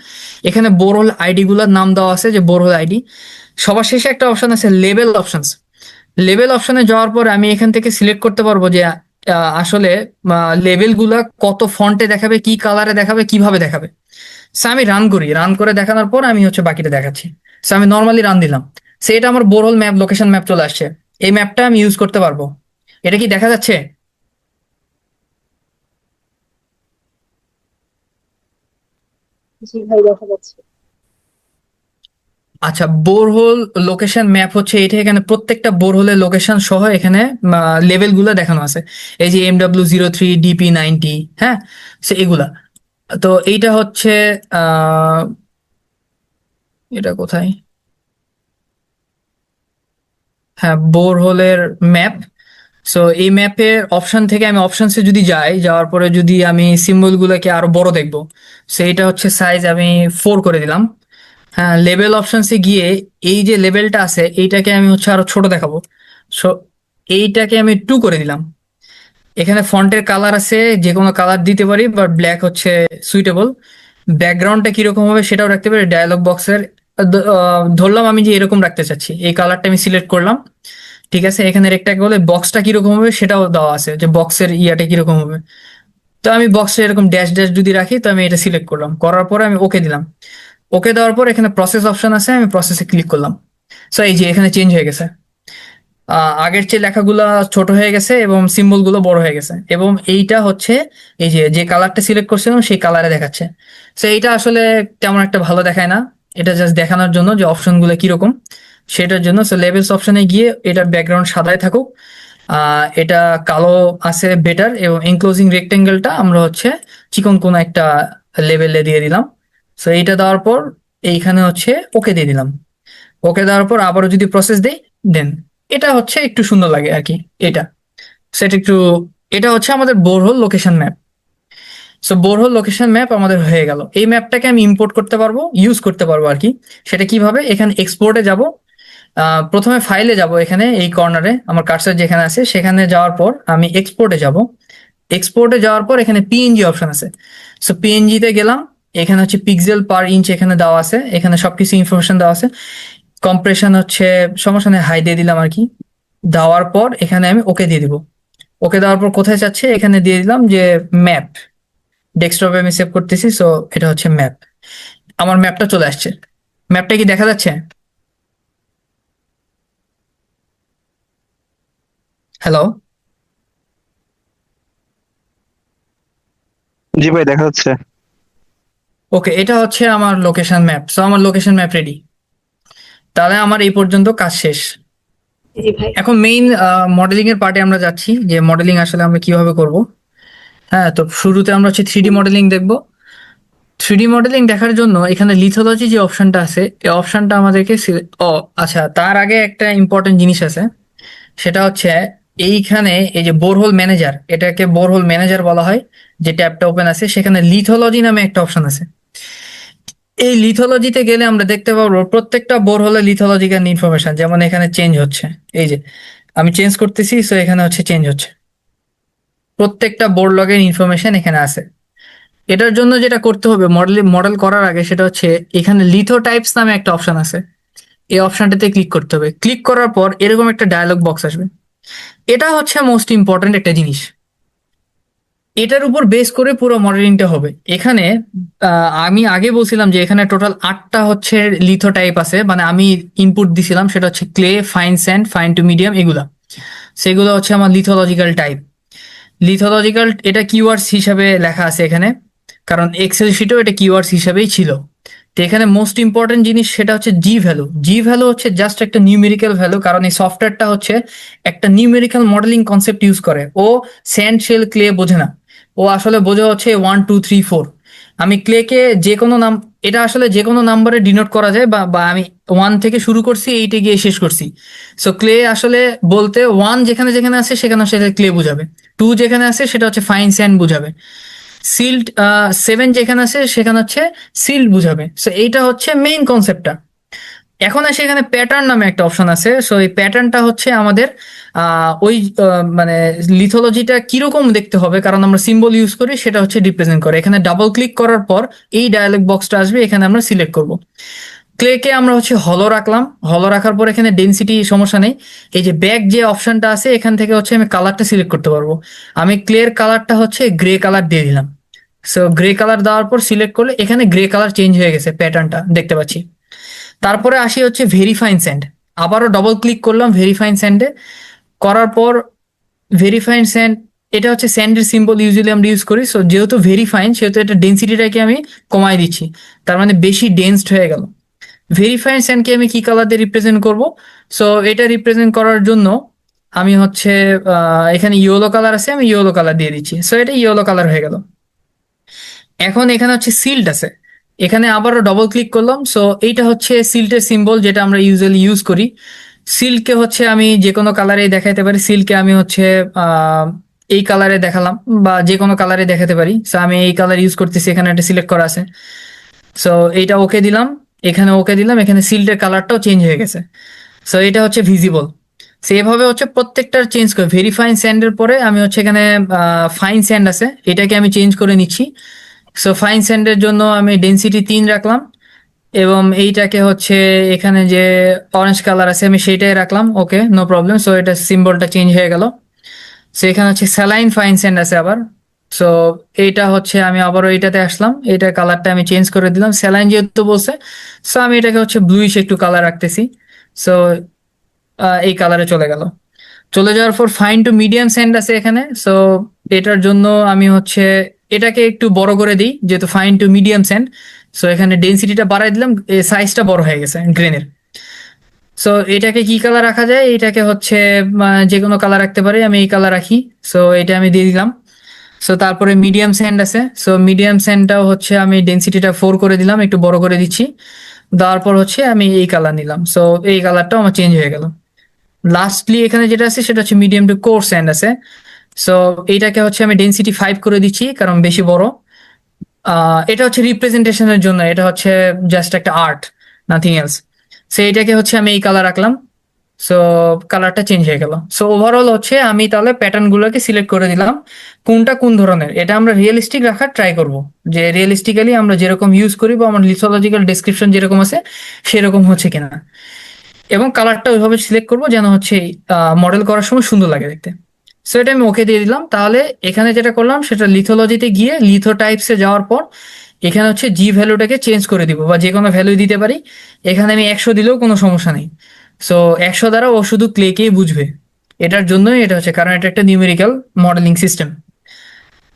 এখানে বোরহোল আইডি গুলোর নাম দেওয়া আছে যে বোরহোল আইডি। সবার শেষে একটা অপশন আছে লেভেল অপশনস। লেভেল অপশনে যাওয়ার পর আমি এখান থেকে সিলেক্ট করতে পারবো যে আসলে লেভেল গুলা কত ফন্টে দেখাবে, কি কালারে দেখাবে, কিভাবে দেখাবে। সো আমি রান করি, রান করে দেখানোর পর আমি হচ্ছে বাকিটা দেখাচ্ছি। সো আমি নর্মালি রান দিলাম, সো এটা আমার বোরহোল ম্যাপ, লোকেশন ম্যাপ চলে আসছে। এই ম্যাপটা আমি ইউজ করতে পারবো। এটা কি দেখা যাচ্ছে?
জি ভাই, দেখা যাচ্ছে।
আচ্ছা, বোরহোল লোকেশন ম্যাপ হচ্ছে এটা। এখানে প্রত্যেকটা বোরহোলের লোকেশন সহ এখানে লেভেল গুলো দেখানো আছে। এই যে MW03, DP90, হ্যাঁ, সে এগুলা। তো এইটা হচ্ছে আহ এটা কোথায়, হ্যাঁ, বোরহোলের ম্যাপ। সো এই ম্যাপের অপশন থেকে আমি অপশনসে যদি যাই, যাওয়ার পরে যদি আমি সিম্বল গুলোকে আরো বড় দেখবো, সেইটা হচ্ছে সাইজ আমি 4 করে দিলাম। হ্যাঁ, লেভেল অপশনসে গিয়ে এই যে লেভেলটা আছে এইটাকে আমি হচ্ছে আরো ছোট দেখাবো। সো এইটাকে আমি 2 করে দিলাম। এখানে ফন্টের কালার আছে, যে কোনো কালার দিতে পারি, বাট ব্ল্যাক হচ্ছে সুইটেবল। ব্যাকগ্রাউন্ডটা কিরকম হবে সেটাও রাখতে পারি। ডায়ালগ বক্সের ধরলাম আমি যে এরকম রাখতে চাচ্ছি, এই কালারটা আমি সিলেক্ট করলাম। ঠিক আছে, এখানে রেক্টাঙ্গেল বক্সটা কিরকম হবে সেটাও দেওয়া আছে, যে বক্সের ইয়াটা কিরকম হবে। তো আমি বক্সে এরকম ড্যাশ ড্যাশ যদি রাখি, তো আমি এটা সিলেক্ট করলাম, করার পরে আমি ওকে দিলাম। ওকে দেওয়ার পর এখানে প্রসেস অপশন আছে, আমি প্রসেসে ক্লিক করলাম। সো এই যে এখানে চেঞ্জ হয়ে গেছে। আগের চেয়ে লেখাগুলো ছোট হয়ে গেছে এবং সিম্বল গুলো বড় হয়ে গেছে, এবং এইটা হচ্ছে এই যে যে কালারটা সিলেক্ট করছিলাম সেই কালারে দেখাচ্ছে। সো এইটা আসলে তেমন একটা ভালো দেখায় না, এটা জাস্ট দেখানোর জন্য যে অপশন গুলো কিরকম সেটার জন্য। সো লেভেলস অপশনে গিয়ে এটার ব্যাকগ্রাউন্ড সাদায় থাকুক, এটা কালো আছে বেটার, এবং এনক্লোজিং রেক্টেঙ্গেলটা আমরা হচ্ছে চিকন কোনো একটা লেভেলে দিয়ে দিলাম। সো এইটা দেওয়ার পর এইখানে হচ্ছে ওকে দিয়ে দিলাম। ওকে দেওয়ার পর আবারও যদি প্রসেস দেই, দেন এটা হচ্ছে একটু সুন্দর লাগে আর কি। এটা সেটা একটু, এটা হচ্ছে আমাদের borehole location map. So borehole location map আমাদের হয়ে গেল। এই ম্যাপটাকে আমি ইম্পোর্ট করতে পারবো, ইউজ করতে পারবো আর কি। সেটা কিভাবে, এখানে এক্সপোর্টে যাব, প্রথমে ফাইলে যাব, এখানে এই কর্নারে আমার কার্সার যেখানে আছে সেখানে যাওয়ার পর আমি এক্সপোর্টে যাব। এক্সপোর্টে যাওয়ার পর এখানে পিএনজি অপশন আছে। সো পিএনজি তে গেলাম, এখানে হচ্ছে পিক্সেল পার ইঞ্চ এখানে দেওয়া আছে, এখানে সবকিছু ইনফরমেশন দেওয়া আছে। কম্প্রেশন হচ্ছে সমস্যা নেই, হাই দিয়ে দিলাম আর কি। দেওয়ার পর এখানে আমি ওকে দিয়ে দিব। ওকে দেওয়ার পর কোথায় যাচ্ছে এখানে দিয়ে দিলাম যে ম্যাপ, ডেস্কটপে আমি সেভ করতেছি। সো এটা হচ্ছে ম্যাপ, আমার ম্যাপটা চলে আসছে। ম্যাপটা কি দেখা যাচ্ছে? হ্যালো?
জি ভাই, দেখা যাচ্ছে।
ওকে, এটা হচ্ছে আমার লোকেশন ম্যাপ। সো আমার লোকেশন ম্যাপ রেডি। তাহলে আমার এই পর্যন্ত কাজ শেষ।
জি ভাই।
এখন মেইন মডেলিং এর পার্টে আমরা যাচ্ছি, যে মডেলিং আসলে আমরা কিভাবে করব। হ্যাঁ, তো শুরুতে আমরা হচ্ছে 3D মডেলিং দেখব। 3D মডেলিং দেখার জন্য এখানে লিথোলজি যে অপশনটা আছে, এই অপশনটা আমাদেরকে ও আচ্ছা, তার আগে একটা ইম্পর্টেন্ট জিনিস আছে, সেটা হচ্ছে এইখানে এই যে বোরহোল ম্যানেজার, এটাকে বোরহোল ম্যানেজার বলা হয়। যে ট্যাবটা ওপেন আছে সেখানে লিথোলজি নামে একটা অপশন আছে। এই লিথোলজিতে গেলে আমরা দেখতে পাবো প্রত্যেকটা বোরহোলের লিথোলজিক্যাল ইনফরমেশন, যেমন এখানে চেঞ্জ হচ্ছে, এই যে আমি চেঞ্জ করতেছি, সো এখানে হচ্ছে চেঞ্জ হচ্ছে। প্রত্যেকটা বোর লগের ইনফরমেশন এখানে আছে। এটার জন্য যেটা করতে হবে মডেল করার আগে, সেটা হচ্ছে এখানে লিথো টাইপস নামে একটা অপশন আছে, এই অপশনটাতে ক্লিক করতে হবে। ক্লিক করার পর এরকম একটা ডায়ালগ বক্স আসবে। এটা হচ্ছে মোস্ট ইম্পর্ট্যান্ট একটা জিনিস, এটার উপর বেস করে পুরো মডেলিংটা হবে। এখানে আমি আগে বলছিলাম যে এখানে টোটাল 8টা হচ্ছে লিথো টাইপ আছে, মানে আমি ইনপুট দিছিলাম, সেটা হচ্ছে clay, fine sand, fine to medium, এগুলা। সেগুলো হচ্ছে আমার লিথোলজিক্যাল টাইপ। লিথোলজিক্যাল এটা কিওয়ার্ডস হিসাবে লেখা আছে এখানে, কারণ এক্সেল শিটেও এটা কিওয়ার্ডস হিসাবেই ছিল। তো এখানে মোস্ট ইম্পর্টেন্ট জিনিস সেটা হচ্ছে জি ভ্যালু। জি ভ্যালু হচ্ছে জাস্ট একটা নিউমেরিক্যাল ভ্যালু, কারণ এই সফটওয়্যারটা হচ্ছে একটা নিউমেরিক্যাল মডেলিং কনসেপ্ট ইউজ করে। ও স্যান্ড, শেল, ক্লে বোঝে না, ও আসলে বোঝে হচ্ছে 1 2 3 4। আমি ক্লেকে যে কোনো নাম, এটা আসলে যে কোনো নাম্বারে ডিনোট করা যায়, বা আমি 1 থেকে শুরু করছি, 8-এ গিয়ে শেষ করছি। সো ক্লে আসলে বলতে 1 যেখানে যেখানে আছে সেখানে সেটা ক্লে বুঝাবে, 2 যেখানে আছে সেটা হচ্ছে ফাইন স্যান্ড বুঝাবে, সিল্ড 7 যেখানে আছে সেখানে হচ্ছে সিল্ড বুঝাবে। সো এইটা হচ্ছে মেইন কনসেপ্টটা। এখন আসে এখানে প্যাটার্ন নামে একটা অপশন আছে। সো এই প্যাটার্নটা হচ্ছে আমাদের ওই মানে লিথোলজিটা কিরকম দেখতে হবে, কারণ আমরা সিম্বল ইউজ করি, সেটা হচ্ছে রিপ্রেজেন্ট করে। এখানে ডাবল ক্লিক করার পর এই ডায়ালগ বক্সটা আসবে, এখানে আমরা সিলেক্ট করব। ক্লেকে আমরা হচ্ছে হলো রাখলাম, হলো রাখার পর এখানে ডেনসিটি সমস্যা নেই। এই যে ব্যাক যে অপশনটা আছে এখান থেকে হচ্ছে আমি কালারটা সিলেক্ট করতে পারবো। আমি ক্লের কালারটা হচ্ছে গ্রে কালার দিয়ে দিলাম। সো গ্রে কালার দেওয়ার পর সিলেক্ট করলে এখানে গ্রে কালার চেঞ্জ হয়ে গেছে, প্যাটার্নটা দেখতে পাচ্ছি। তারপরে আসি হচ্ছে ভেরিফাইন স্যান্ড, আবারও ডবল ক্লিক করলাম ভেরিফাইন স্যান্ডে, করার পর ভেরিফাইন স্যান্ড, এটা হচ্ছে স্যান্ডের সিম্বল ইউজুয়ালি আমরা ইউজ করি। সো যেহেতু ভেরিফাইন সেহেতু এটা ডেন্সিটিটাকে আমি কমাই দিচ্ছি, তার মানে বেশি ডেন্সড হয়ে গেল। ভেরিফাইন স্যান্ডকে আমি কি কালার দিয়ে রিপ্রেজেন্ট করব? সো এটা রিপ্রেজেন্ট করার জন্য আমি হচ্ছে এখানে ইয়েলো কালার আছে, আমি ইয়েলো কালার দিয়ে দিচ্ছি। সো এটা ইয়েলো কালার হয়ে গেল। এখন এখানে হচ্ছে সিল্ট আছে, এখানে আবারও ডবল ক্লিক করলাম। সো এইটা হচ্ছে সিল্টের সিম্বল যেটা আমরা ইউজুয়ালি ইউজ করি। সিল্ককে হচ্ছে আমি যে কোনো কালারে দেখাতে পারি, সিল্ককে আমি হচ্ছে এই কালারে দেখালাম বা যে কোনো কালারে দেখাতে পারি। সো আমি এই কালার ইউজ করতেছি, এখানে একটা সিলেক্ট করা আছে। সো এইটা ওকে দিলাম, এখানে ওকে দিলাম, এখানে সিল্টের কালারটাও চেঞ্জ হয়ে গেছে। সো এটা হচ্ছে ভিজিবল। সেভাবে হচ্ছে প্রত্যেকটার চেঞ্জ করে ভেরিফাইন স্যান্ডের পরে আমি হচ্ছে এখানে ফাইন স্যান্ড আছে, এটাকে আমি চেঞ্জ করে নিচ্ছি। সো ফাইন স্যান্ডের জন্য আমি ডেন্সিটি 3 রাখলাম এবং এইটাকে হচ্ছে এখানে যে অরেঞ্জ কালার আছে আমি সেইটাই রাখলাম। ওকে, নো প্রবলেম। সো এটা সিম্বলটা চেঞ্জ হয়ে গেল। সো এখানে হচ্ছে স্যালাইন ফাইন স্যান্ড আছে আবার। সো এইটা হচ্ছে আমি আবারও এইটাতে আসলাম, এটা কালারটা আমি চেঞ্জ করে দিলাম, স্যালাইন যেহেতু বলছে। সো আমি এটাকে হচ্ছে ব্লুইশ একটু কালার রাখতেছি। সো এই কালারে চলে গেল। চলে যাওয়ার পর ফাইন টু মিডিয়াম স্যান্ড আছে এখানে। সো এটার জন্য আমি হচ্ছে এটাকে একটু বড় করে দিই, যেহেতু fine to medium sand. So এখানে ডেন্সিটিটা বাড়াই দিলাম, সাইজটা বড় হয়ে গেছে গ্রেনের। সো এটাকে কি কালার রাখা যায়? এটাকে হচ্ছে যে কোনো কালার রাখতে পারি, আমি এই কালার রাখি। সো এটা আমি দিয়ে দিলাম। সো তারপরে মিডিয়াম স্যান্ড আছে, সো মিডিয়াম স্যান্ডটাও হচ্ছে আমি ডেন্সিটিটা 4 করে দিলাম, একটু বড় করে দিচ্ছি। দেওয়ার পর হচ্ছে আমি এই কালার নিলাম। সো এই কালারটাও আমার চেঞ্জ হয়ে গেল। লাস্টলি এখানে যেটা আছে সেটা হচ্ছে মিডিয়াম টু কোর স্যান্ড আছে। সো এইটাকে হচ্ছে আমি ডেন্সিটি 5 করে দিচ্ছি, কারণ বেশি বড়। এটা হচ্ছে রিপ্রেজেন্টেশনের জন্য, এটা হচ্ছে জাস্ট একটা আর্ট, নাথিং এলস। সো এইটাকে হচ্ছে আমি এই কালার রাখলাম। সো কালারটা চেঞ্জ হয়ে গেল। সো ওভারঅল হচ্ছে আমি তাহলে প্যাটার্ন গুলোকে সিলেক্ট করে দিলাম কোনটা কোন ধরনের। এটা আমরা রিয়েলিস্টিক রাখার ট্রাই করব, যে রিয়েলিস্টিক্যালি আমরা যেরকম ইউজ করি বা আমার লিথোলজিক্যাল ডেসক্রিপশন যেরকম আছে সেরকম হচ্ছে কিনা, এবং কালারটা ওইভাবে সিলেক্ট করবো যেন হচ্ছে মডেল করার সময় সুন্দর লাগে দেখতে। সো এটা আমি ওকে দিয়ে দিলাম। তাহলে এখানে যেটা করলাম সেটা লিথোলজিতে গিয়ে লিথো টাইপসে যাওয়ার পর এখানে হচ্ছে জি ভ্যালুটাকে চেঞ্জ করে দিব, বা যে কোনো ভ্যালু দিতে পারি। এখানে আমি 100 দিলেও কোনো সমস্যা নেই। সো 100 দ্বারা ও শুধু ক্লেকেই বুঝবে, এটার জন্যই এটা হচ্ছে, কারণ এটা একটা নিউমেরিক্যাল মডেলিং সিস্টেম।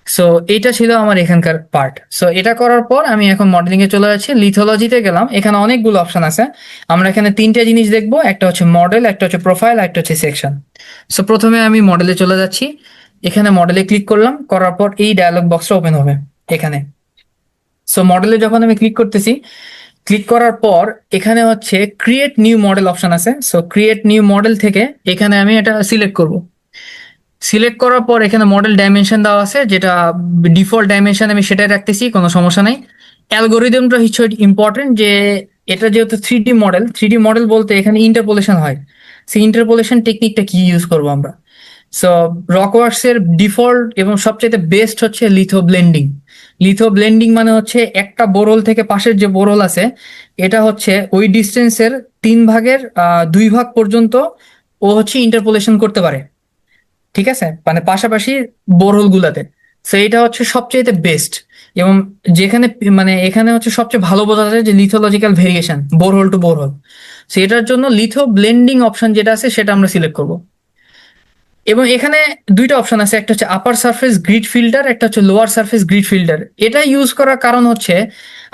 সো এটা ছিল আমার এখানকার পার্ট। সো এটা করার পর আমি এখন মডেলিং এ চলে যাচ্ছি, লিথোলজিতে গেলাম। এখানে অনেকগুলো অপশন আছে, আমরা এখানে 3টে জিনিস দেখবো, একটা হচ্ছে মডেল, একটা হচ্ছে প্রোফাইল, একটা হচ্ছে সেকশন। সো প্রথমে আমি মডেলে চলে যাচ্ছি, এখানে মডেলে ক্লিক করলাম, করার পর এই ডায়ালগ বক্সটা ওপেন হবে এখানে। সো মডেলে যখন আমি ক্লিক করতেছি, ক্লিক করার পর এখানে হচ্ছে ক্রিয়েট নিউ মডেল অপশন আছে। সো ক্রিয়েট নিউ মডেল থেকে এখানে আমি এটা সিলেক্ট করব। সিলেক্ট করার পর এখানে মডেল ডাইমেনশন দেওয়া আছে, যেটা ডিফল্ট ডাইমেনশন আমি সেটাই রাখতেছি, কোনো সমস্যা নাই। অ্যালগোরিদমটা হচ্ছে ইম্পর্টেন্ট, যে এটা যেহেতু 3D মডেল, 3D মডেল বলতে এখানে ইন্টারপোলেশন হয়। সেই ইন্টারপোলেশন টেকনিকটা কি ইউজ করবো আমরা? সো রকওয়ার্কস এর ডিফল্ট এবং সবচেয়ে বেস্ট হচ্ছে লিথো ব্লেন্ডিং। লিথো ব্লেন্ডিং মানে হচ্ছে একটা বোরহোল থেকে পাশের যে বোরহোল আছে এটা হচ্ছে ওই ডিস্টেন্সের 2 ভাগ পর্যন্ত ও হচ্ছে ইন্টারপোলেশন করতে পারে, ঠিক আছে, মানে পাশাপাশি বোরহোল গুলাতে। সো এটা হচ্ছে সবচেয়ে বেস্ট, এবং যেখানে মানে এখানে হচ্ছে সবচেয়ে ভালো বোঝা যায় যে lithological variation borehole to borehole. So এটার জন্য লিথো ব্লেন্ডিং অপশন যেটা আছে সেটা আমরা সিলেক্ট করব। এবং এখানে 2টা অপশন আছে, একটা হচ্ছে আপার সারফেস গ্রিড ফিল্টার, একটা হচ্ছে লোয়ার সারফেস গ্রিড ফিল্টার। এটা ইউজ করার কারণ হচ্ছে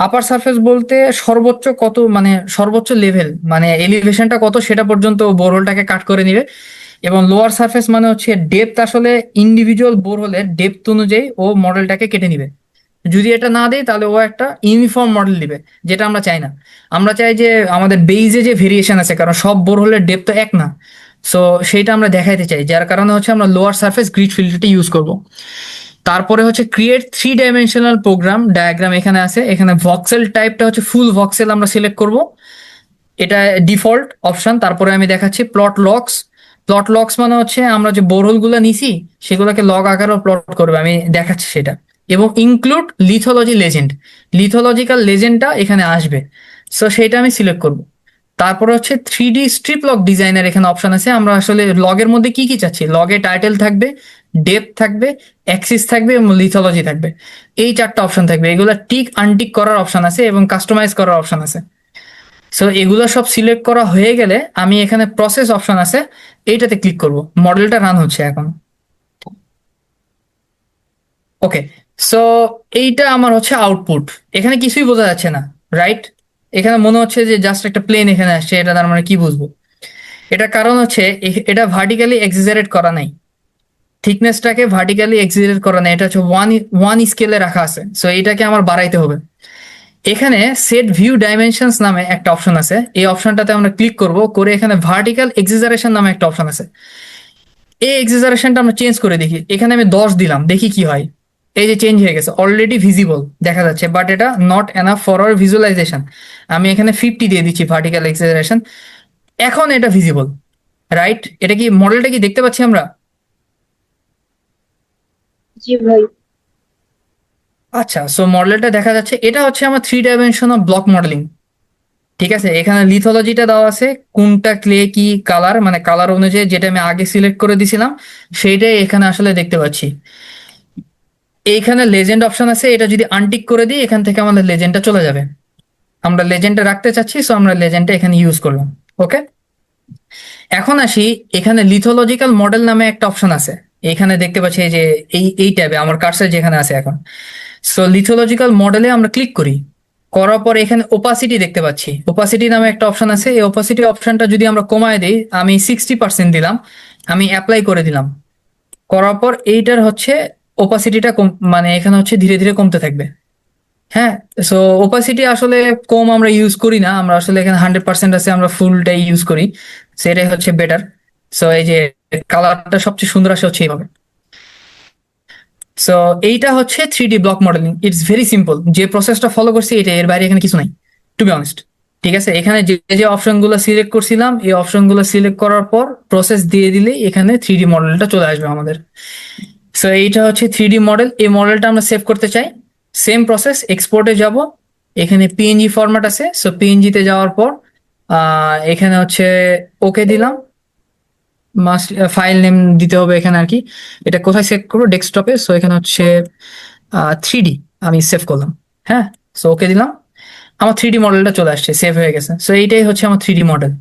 আপার সারফেস বলতে সর্বোচ্চ কত, মানে সর্বোচ্চ লেভেল, মানে এলিভেশনটা কত সেটা পর্যন্ত বোরহোলটাকে কাট করে নিবে। এবং লোয়ার সারফেস মানে হচ্ছে ডেপথ, আসলে ইন্ডিভিজুয়াল বোরহোলের ডেপথ অনুযায়ী ও মডেলটাকে কেটে নিবে। যদি এটা না দেয় তাহলে ও একটা ইউনিফর্ম মডেল দিবে, যেটা আমরা চাই না। আমরা চাই যে আমাদের বেইজে যে ভেরিয়েশন আছে, কারণ সব বোরহোলের ডেপথ তো এক না। সো সেইটা আমরা দেখাইতে চাই, যার কারণে হচ্ছে আমরা লোয়ার সারফেস গ্রিড ফিল্টারটা ইউজ করব। তারপরে হচ্ছে ক্রিয়েট 3 ডাইমেনশনাল প্রোগ্রাম ডায়াগ্রাম এখানে আছে। এখানে ভক্সেল টাইপটা হচ্ছে ফুল ভক্সেল আমরা সিলেক্ট করব, এটা ডিফল্ট অপশন। তারপরে আমি দেখাচ্ছি প্লট লক্স। প্লট লক্স মানে হচ্ছে আমরা যে বোরহোল গুলো নিছি সেগুলোকে লগ আকারেও প্লট করবে, আমি দেখাচ্ছি সেটা। এবং ইনক্লুড লিথোলজি লেজেন্ড, লিথোলজিক্যাল লেজেন্ডটা এখানে আসবে। সো সেটা আমি সিলেক্ট করব। তারপর হচ্ছে 3D স্ট্রিপ লগ ডিজাইনার এখানে অপশন আছে। আমরা আসলে লগের মধ্যে কি কি চাচ্ছি, লগে টাইটেল থাকবে, ডেপথ থাকবে, অ্যাক্সিস থাকবে এবং লিথোলজি থাকবে। এই 4টা অপশন থাকবে, এগুলো টিক আনটিক করার অপশন আছে এবং কাস্টমাইজ করার অপশন আছে। সো এগুলো সব সিলেক্ট করা হয়ে গেলে আমি এখানে প্রসেস অপশন আছে, এইটাতে ক্লিক করব। মডেলটা রান হচ্ছে এখন। ওকে, সো এইটা আমার হচ্ছে আউটপুট। এখানে কিছুই বোঝা যাচ্ছে না, রাইট? এখানে মনে হচ্ছে যে জাস্ট একটা প্লেন এখানে আসছে, এটা তার মানে কি বুঝবো? এটা কারণ হচ্ছে এটা ভার্টিক্যালি এক্সিজারেট করা নাই, থিকনেসটাকে ভার্টিক্যালি এক্সিজারেট করা নাই, এটা হচ্ছে ওয়ান ওয়ান স্কেলে রাখা আছে। সো এইটাকে আমার বাড়াইতে হবে। এখানে সেট ভিউ ডাইমেনশনস নামে একটা অপশন আছে, এই অপশনটাতে আমরা ক্লিক করব, করে এখানে ভার্টিক্যাল এক্সিজারেশন নামে একটা অপশন আছে, এই এক্সিজারেশনটা আমরা চেঞ্জ করে দেখি। এখানে আমি 10 দিলাম, দেখি কি হয়। এই যে চেঞ্জ হয়ে গেছে, অলরেডি ভিজিবল দেখা যাচ্ছে, বাট এটা not enough for our visualisation. আমি এখানে 50 দিয়ে দিচ্ছি ভার্টিক্যাল এক্সিজারেশন, এখন এটা ভিজিবল, রাইট? এটা কি মডেলটা কি দেখতে পাচ্ছি আমরা?
জি ভাই।
আচ্ছা, সো মডেলটা দেখা যাচ্ছে। এটা হচ্ছে আমার 3 ডাইমেনশনাল ব্লক মডেলিং। ঠিক আছে, এখানে লিথোলজিটা দেওয়া আছে, কোনটা ক্লে কি কালার, মানে কালার অনুযায়ী যেটা আমি আগে সিলেক্ট করে দিছিলাম সেইটাই এখানে আসলে দেখতে পাচ্ছি। এইখানে লেজেন্ড অপশন আছে, এটা যদি আনটিক করে দিই এখান থেকে আমাদের লেজেন্ডটা চলে যাবে। আমরা লেজেন্ডটা রাখতে চাচ্ছি, সো আমরা লেজেন্ডটা এখানে ইউজ করলাম। ওকে, এখন আসি, এখানে লিথোলজিক্যাল মডেল নামে একটা অপশন আছে, এখানে দেখতে পাচ্ছি এই যে এই ট্যাবে আমার কার্সার যেখানে আছে এখন। সো লিথোলজিক্যাল মডেলে আমরা ক্লিক করি, করার পর এখানে ওপাসিটি দেখতে পাচ্ছি, ওপাসিটি নামে একটা অপশন আছে। এই ওপাসিটি অপশনটা যদি আমরা কমায় দিই, আমি 60% দিলাম, আমি অ্যাপ্লাই করে দিলাম, করার পর এইটার হচ্ছে ওপাসিটিটা মানে এখানে হচ্ছে ধীরে ধীরে কমতে থাকবে। হ্যাঁ, সো ওপাসিটি আসলে কম আমরা ইউজ করি না, আমরা আসলে এখানে 100% আছে, আমরা ফুলটাই ইউজ করি, সেটাই হচ্ছে বেটার। সো এই যে কালারটা সবচেয়ে সুন্দর আসে হচ্ছে এইভাবে। সো এইটা হচ্ছে 3D block modelling. It's very simple, যে প্রসেসটা ফলো করছি এটা, এর বাইরে এখানে কিছু নাই, টু বি অনেস্ট। ঠিক আছে, এখানে যে যে অপশনগুলো সিলেক্ট করছিলাম, এই অপশনগুলো সিলেক্ট করার পর প্রসেস দিয়ে দিলে এখানে 3D মডেলটা চলে আসবে আমাদের। সো এইটা হচ্ছে 3D মডেল। এই মডেলটা আমরা সেভ করতে চাই, সেম প্রসেস, এক্সপোর্টে যাব, এখানে পিএনজি ফরম্যাট আছে, সো পিএনজি তে যাওয়ার পর এখানে হচ্ছে ওকে দিলাম, মাস্ট ফাইল নেম দিতে হবে এখানে আর কি। এটা কোথায় সেভ করবো? ডেস্কটপে। সো এখানে হচ্ছে 3D আমি সেভ করলাম। হ্যাঁ, সো ওকে দিলাম, আমার 3D মডেলটা চলে আসছে, সেভ হয়ে গেছে। সো এইটাই হচ্ছে আমার 3D মডেল,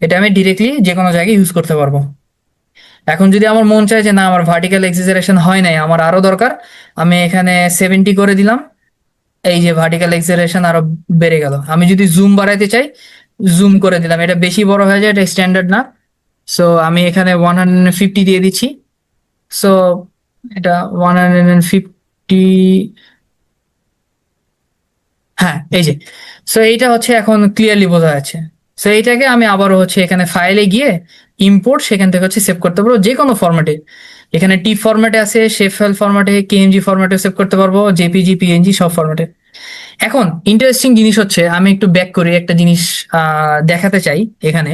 এটা আমি ডিরেক্টলি যে কোনো জায়গায় ইউজ করতে পারবো। এখন যদি আমার মন চায় যে না, আমার ভার্টিক্যাল এক্সিজারেশন হয় নাই, আমার আরো দরকার, আমি এখানে 70 করে দিলাম, এই যে ভার্টিক্যাল এক্সিলারেশন আরো বেড়ে গেল। আমি যদি জুম বাড়াইতে চাই, জুম করে দিলাম, এটা বেশি বড় হয়ে যায়, এটা স্ট্যান্ডার্ড না। সো আমি এখানে 150 দিয়ে দিচ্ছি। সো এটা 150, হ্যাঁ এই যে। সো এইটা হচ্ছে এখন ক্লিয়ারলি বোঝা যাচ্ছে। সো এইটাকে আমি আবারও হচ্ছে এখানে ফাইলে গিয়ে ইম্পোর্ট, সেখান থেকে হচ্ছে সেভ করতে পারবো যে কোনো ফরম্যাটে। এখানে টি ফরম্যাটে আছে, শেপ ফাইল ফরম্যাটে, কেএমজি ফরম্যাটে সেভ করতে পারবো, জেপিজি, পিএনজি, সব ফরম্যাটে। এখন ইন্টারেস্টিং জিনিস হচ্ছে, আমি একটু ব্যাক করি, একটা জিনিস দেখাতে চাই এখানে।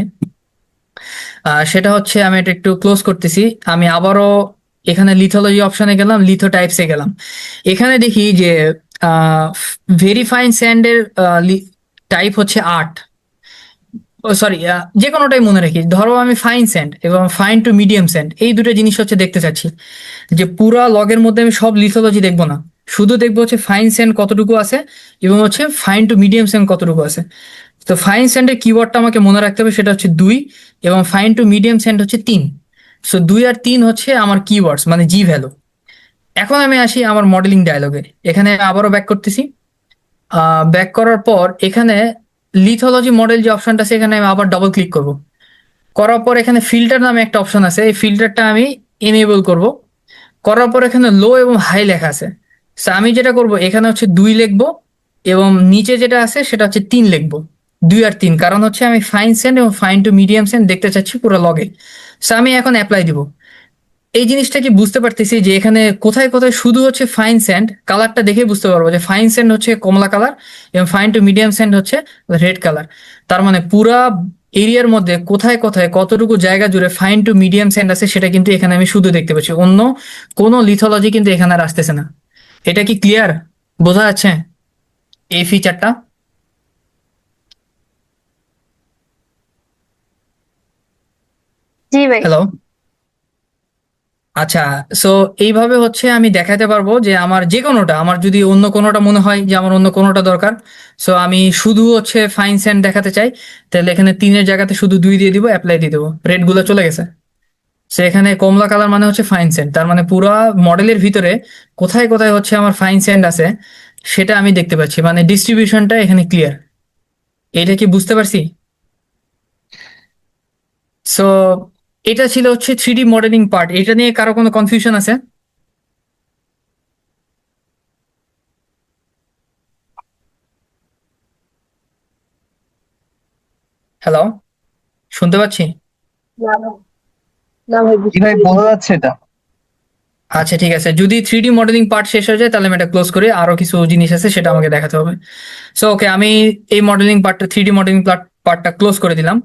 সেটা হচ্ছে, আমি এটা একটু ক্লোজ করতেছি, আমি আবারও এখানে লিথোলজি অপশনে গেলাম, লিথো টাইপসে গেলাম। এখানে দেখি যে ভেরি ফাইন স্যান্ডের টাইপ হচ্ছে 8। সরি, যে কোনোটাই মনে রাখি, ধরো আমি ফাইন স্যান্ড এবং ফাইন টু মিডিয়াম স্যান্ড, এই দুটো জিনিস হচ্ছে দেখতে চাচ্ছি। যে পুরা লগের মধ্যে আমি সব লিথোলজি দেখবো না, শুধু দেখবো হচ্ছে ফাইন স্যান্ড কতটুকু আছে এবং হচ্ছে ফাইন টু মিডিয়াম স্যান্ড কতটুকু আছে। তো ফাইন স্যান্ডের কিওয়ার্ডটা আমাকে মনে রাখতে হবে, সেটা হচ্ছে 2, এবং ফাইন টু মিডিয়াম স্যান্ড হচ্ছে 3। সো 2 আর 3 হচ্ছে আমার কিওয়ার্ডস, মানে জি ভ্যালু। এখন আমি আসি আমার মডেলিং ডায়লগে, এখানে আবারও ব্যাক করতেছি। ব্যাক করার পর এখানে লিথোলজি মডেল যে অপশনটা আছে, এখানে আমি আবার ডবল ক্লিক করব, করার পর এখানে ফিল্টার নামে একটা অপশন আছে, এই ফিল্টারটা আমি এনেবল করব। করার পর এখানে লো এবং হাই লেখা আছে। So আমি যেটা করব, এখানে হচ্ছে 2 লিখবো, এবং নিচে যেটা আছে সেটা হচ্ছে 3 লিখবো। 2 আর 3, কারণ হচ্ছে আমি ফাইন সেন্ড এবং ফাইন টু মিডিয়াম সেন্ড দেখতে চাচ্ছি পুরো লগে। সো আমি এখন অ্যাপ্লাই দিব। এই জিনিসটা কি বুঝতে পারতেছি যে এখানে কোথায় কোথায় শুধু হচ্ছে ফাইন স্যান্ড, কালারটা দেখে বুঝতে পারবো যে ফাইন স্যান্ড হচ্ছে কমলা কালার এবং ফাইন টু মিডিয়াম স্যান্ড হচ্ছে রেড কালার। তার মানে পুরা এরিয়ার মধ্যে কোথায় কোথায় কতটুকু জায়গা জুড়ে ফাইন টু মিডিয়াম স্যান্ড আছে, সেটা কিন্তু এখানে আমি শুধু দেখতে পাচ্ছি, অন্য কোনো লিথোলজি কিন্তু এখানে আর আসতেছে না। এটা কি ক্লিয়ার, বোঝা যাচ্ছে এই ফিচারটা?
জি ভাই।
হ্যালো, আচ্ছা, সো এইভাবে হচ্ছে আমি দেখাতে পারবো যে আমার যে কোনোটা, আমার যদি অন্য কোনোটা মনে হয় যে আমার অন্য কোনোটা দরকার, সো আমি শুধু হচ্ছে ফাইন স্যান্ড দেখাতে চাই, তাহলে এখানে 3-এর জায়গাতে শুধু 2 দিয়ে দিব, অ্যাপ্লাই দিয়ে দেবো, রেড গুলো চলে গেছে। সো এখানে কমলা কালার মানে হচ্ছে ফাইন স্যান্ড, তার মানে পুরো মডেলের ভিতরে কোথায় কোথায় হচ্ছে আমার ফাইন স্যান্ড আছে সেটা আমি দেখতে পাচ্ছি, মানে ডিস্ট্রিবিউশনটা এখানে ক্লিয়ার। এটা কি বুঝতে পারছি? সো এটা ছিল হচ্ছে 3D মডেলিং পার্ট। এটা নিয়ে কারো কোনো কনফিউশন আছে? হ্যালো, শুনতে পাচ্ছি?
না ভাই, না ভাই,
জি
বুঝতে
ভাই,
পেরেছি।
বোঝা যাচ্ছে এটা।
আচ্ছা ঠিক আছে, যদি 3D মডেলিং পার্ট শেষ হয়ে যায় তাহলে আমি এটা ক্লোজ করি, আরো কিছু জিনিস আছে সেটা আমাকে দেখাতে হবে। সো ওকে, আমি এই মডেলিং পার্টটা, 3D মডেলিং পার্টটা ক্লোজ করে দিলাম।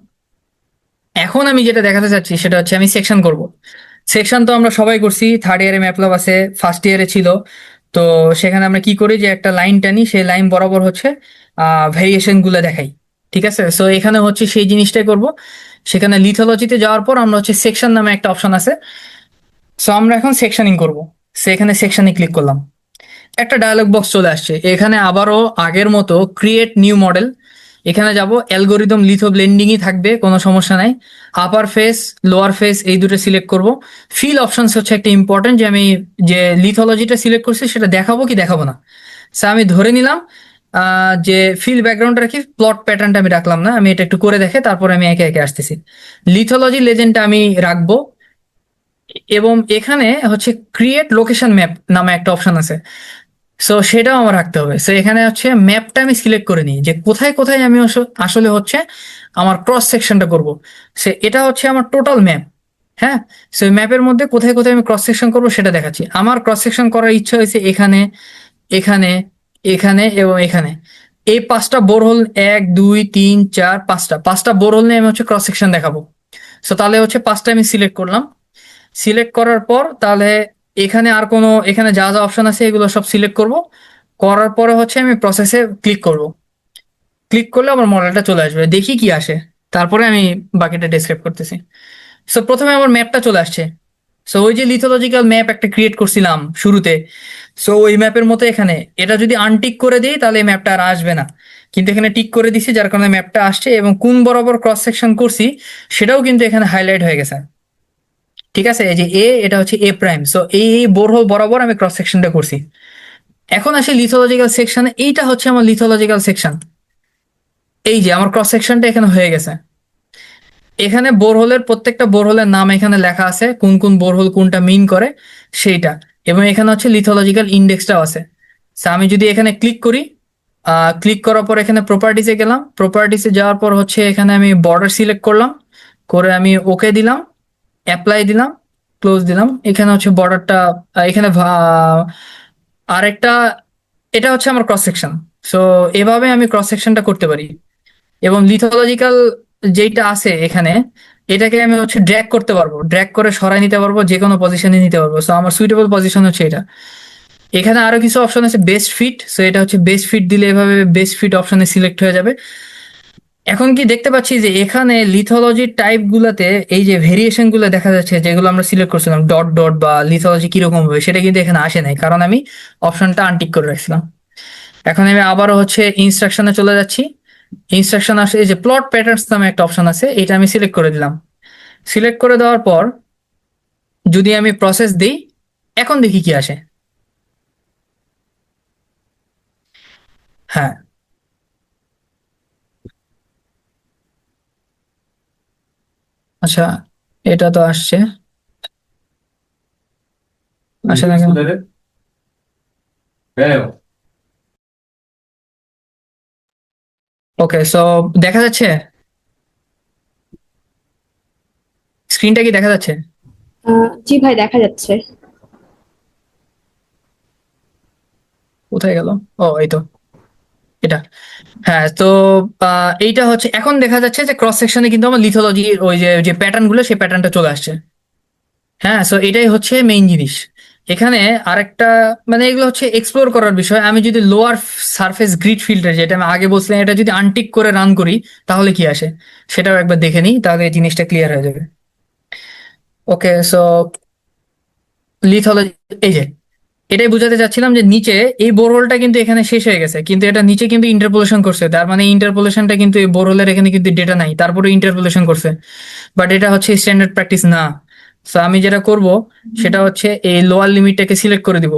এখন আমি যেটা দেখাতে চাচ্ছি সেটা হচ্ছে আমি সেকশন করব। সেকশন তো আমরা সবাই করছি, থার্ড ইয়ারে ম্যাথল্যাব আছে, ফার্স্ট ইয়ারে ছিল। তো সেখানে আমরা কি করি যে একটা লাইন টানি, সেই লাইন বরাবর হচ্ছে ভেরিয়েশন গুলো দেখাই। ঠিক আছে, সো এখানে হচ্ছে সেই জিনিসটাই করব। সেখানে লিথোলজিতে যাওয়ার পর আমরা হচ্ছে সেকশন নামে একটা অপশন আছে, সো আমরা এখন সেকশনিং করব। সেখানে সেকশনে ক্লিক করলাম, একটা ডায়লগ বক্স চলে আসছে। এখানে আবারও আগের মতো ক্রিয়েট নিউ মডেল, এখানে যাব, অ্যালগোরিদম লিথো ব্লেন্ডিংই থাকবে, কোনো সমস্যা নাই। আপার ফেস, লোয়ার ফেস এই দুটো সিলেক্ট করব। ফিল অপশনস হচ্ছে একটা ইম্পর্টেন্ট, যে আমি যে লিথোলজিটা সিলেক্ট করছি সেটা দেখাবো কি দেখাবো না। সো আমি ধরে নিলাম যে ফিল ব্যাকগ্রাউন্ডটা রাখি, প্লট প্যাটার্নটা আমি রাখলাম না, আমি এটা একটু করে দেখে তারপরে আমি একে একে আসতেছি। লিথোলজি লেজেন্ডটা আমি রাখবো, এবং এখানে হচ্ছে ক্রিয়েট লোকেশন ম্যাপ নামে একটা অপশন আছে, সো সেটাও আমার রাখতে হবে। সো এখানে হচ্ছে ম্যাপটা আমি সিলেক্ট করে নিই যে কোথায় কোথায় আমি আসলে হচ্ছে আমার ক্রস সেকশনটা করব। সে এটা হচ্ছে আমার টোটাল ম্যাপ। হ্যাঁ, সো ম্যাপের মধ্যে কোথায় কোথায় আমি ক্রস সেকশন করবো সেটা দেখাচ্ছি। আমার ক্রস সেকশন করার ইচ্ছা হয়েছে এখানে, এখানে, এখানে এবং এখানে। এই 5টা বোরহোল, 1 2 3 4 5টা বোরহোল নিয়ে আমি হচ্ছে ক্রস সেকশন দেখাবো। সো তাহলে হচ্ছে 5টা আমি সিলেক্ট করলাম। সিলেক্ট করার পর তাহলে এখানে আর কোনো, এখানে যা যা অপশন আছে এগুলো সব সিলেক্ট করব। করার পরে হচ্ছে আমি প্রসেসে ক্লিক করব। ক্লিক করলে আমার মডেলটা চলে আসবে, দেখি কি আসে, তারপরে আমি বাকিটা ডেসক্রাইব করতেছি। সো প্রথমে আমার ম্যাপটা চলে আসছে। সো ওই যে লিথোলজিক্যাল ম্যাপ একটা ক্রিয়েট করছিলাম শুরুতে, সো ওই ম্যাপের মতো এখানে এটা যদি আনটিক করে দিই তাহলে এই ম্যাপটা আর আসবে না, কিন্তু এখানে টিক করে দিছি যার কারণে ম্যাপটা আসছে, এবং কোন বরাবর ক্রস সেকশন করছি সেটাও কিন্তু এখানে হাইলাইট হয়ে গেছে। ঠিক আছে, এই যে এটা হচ্ছে এ প্রাইম, সো এই বোরহোল বরাবর আমি ক্রস সেকশনটা করছি। এখন আসি লিথোলজিক্যাল সেকশনে, এইটা হচ্ছে আমার লিথোলজিক্যাল সেকশন। এই যে আমার ক্রস সেকশনটা এখানে হয়ে গেছে। এখানে বোরহোলের প্রত্যেকটা বোরহোলের নাম এখানে লেখা আছে, কোন কোন বোরহোল কোনটা মিন করে সেইটা, এবং এখানে হচ্ছে লিথোলজিক্যাল ইন্ডেক্সটাও আছে। So আমি যদি এখানে ক্লিক করি, ক্লিক করার পর এখানে প্রপার্টিসে গেলাম, প্রপার্টিসে যাওয়ার পর হচ্ছে এখানে আমি বর্ডার সিলেক্ট করলাম, করে আমি ওকে দিলাম, অ্যাপ্লাই দিলাম, ক্লোজ দিলাম। এখানে হচ্ছে বর্ডারটা, এখানে আরেকটা, এটা হচ্ছে আমার ক্রস সেকশন। সো এভাবে আমি ক্রস সেকশনটা করতে পারি। এবং লিথোলজিক্যাল যেইটা আছে এখানে, এটাকে আমি হচ্ছে ড্র্যাগ করতে পারবো, ড্র্যাগ করে সরাই নিতে পারবো, যে কোনো পজিশনে নিতে পারবো। সো আমার সুইটেবল পজিশন হচ্ছে এটা। এখানে আরো কিছু অপশন আছে, বেস্ট ফিট, সো এটা হচ্ছে বেস্ট ফিট দিলে এভাবে বেস্ট ফিট অপশনে সিলেক্ট হয়ে যাবে। এখন কি দেখতে পাচ্ছি যে এখানে লিথোলজির টাইপ গুলাতে এই যে ভেরিয়েশন গুলো দেখা যাচ্ছে, যেগুলো আমরা সিলেক্ট করছিলাম ডট ডট বা লিথোলজি কিরকম হবে, সেটা কিন্তু এখানে আসে নাই, কারণ আমি অপশনটা আনটিক করে রাখছিলাম। এখন আমি আবারও হচ্ছে ইনস্ট্রাকশনে চলে যাচ্ছি। ইনস্ট্রাকশন আসে, এই যে প্লট প্যাটার্নস নামে একটা অপশন আছে, এটা আমি সিলেক্ট করে দিলাম। সিলেক্ট করে দেওয়ার পর যদি আমি প্রসেস দিই, এখন দেখি কি আসে। হ্যাঁ, আচ্ছা, এটা তো আসছে, আসে না কেন? ওকে, সো দেখা যাচ্ছে, স্ক্রিনটা কি দেখা যাচ্ছে?
জি ভাই, দেখা যাচ্ছে।
কোথায় গেল? ও, এই তো এটা। হ্যাঁ, তো এইটা হচ্ছে এখন দেখা যাচ্ছে যে ক্রস সেকশনে কিন্তু আমার লিথোলজির ওই যে যে প্যাটার্ন গুলো, সেই প্যাটার্নটা চলে আসছে। হ্যাঁ, সো এটাই হচ্ছে মেইন জিনিস এখানে। আরেকটা, মানে এগুলো হচ্ছে এক্সপ্লোর করার বিষয়। আমি যদি লোয়ার সারফেস গ্রিড ফিল্টার, যেটা আমি আগে বলছিলাম, এটা যদি আনটিক করে রান করি তাহলে কি আসে সেটাও একবার দেখে নিই, তাহলে এই জিনিসটা ক্লিয়ার হয়ে যাবে। ওকে, সো লিথোলজি, এই যে এটাই বুঝাতে চাচ্ছিলাম যে নিচে এই বোরহোলটা কিন্তু এখানে শেষ হয়ে গেছে, কিন্তু এটা নিচে কিন্তু ইন্টারপোলেশন করছে, তার মানে ইন্টারপোলেশনটা কিন্তু এই বোরহোলের এখানে কিন্তু ডেটা নাই, তারপরে ইন্টারপোলেশন করছে, বাট এটা হচ্ছে স্ট্যান্ডার্ড প্র্যাকটিস না। সো আমি যেটা করব সেটা হচ্ছে এই লোয়ার লিমিটটাকে সিলেক্ট করে দিব।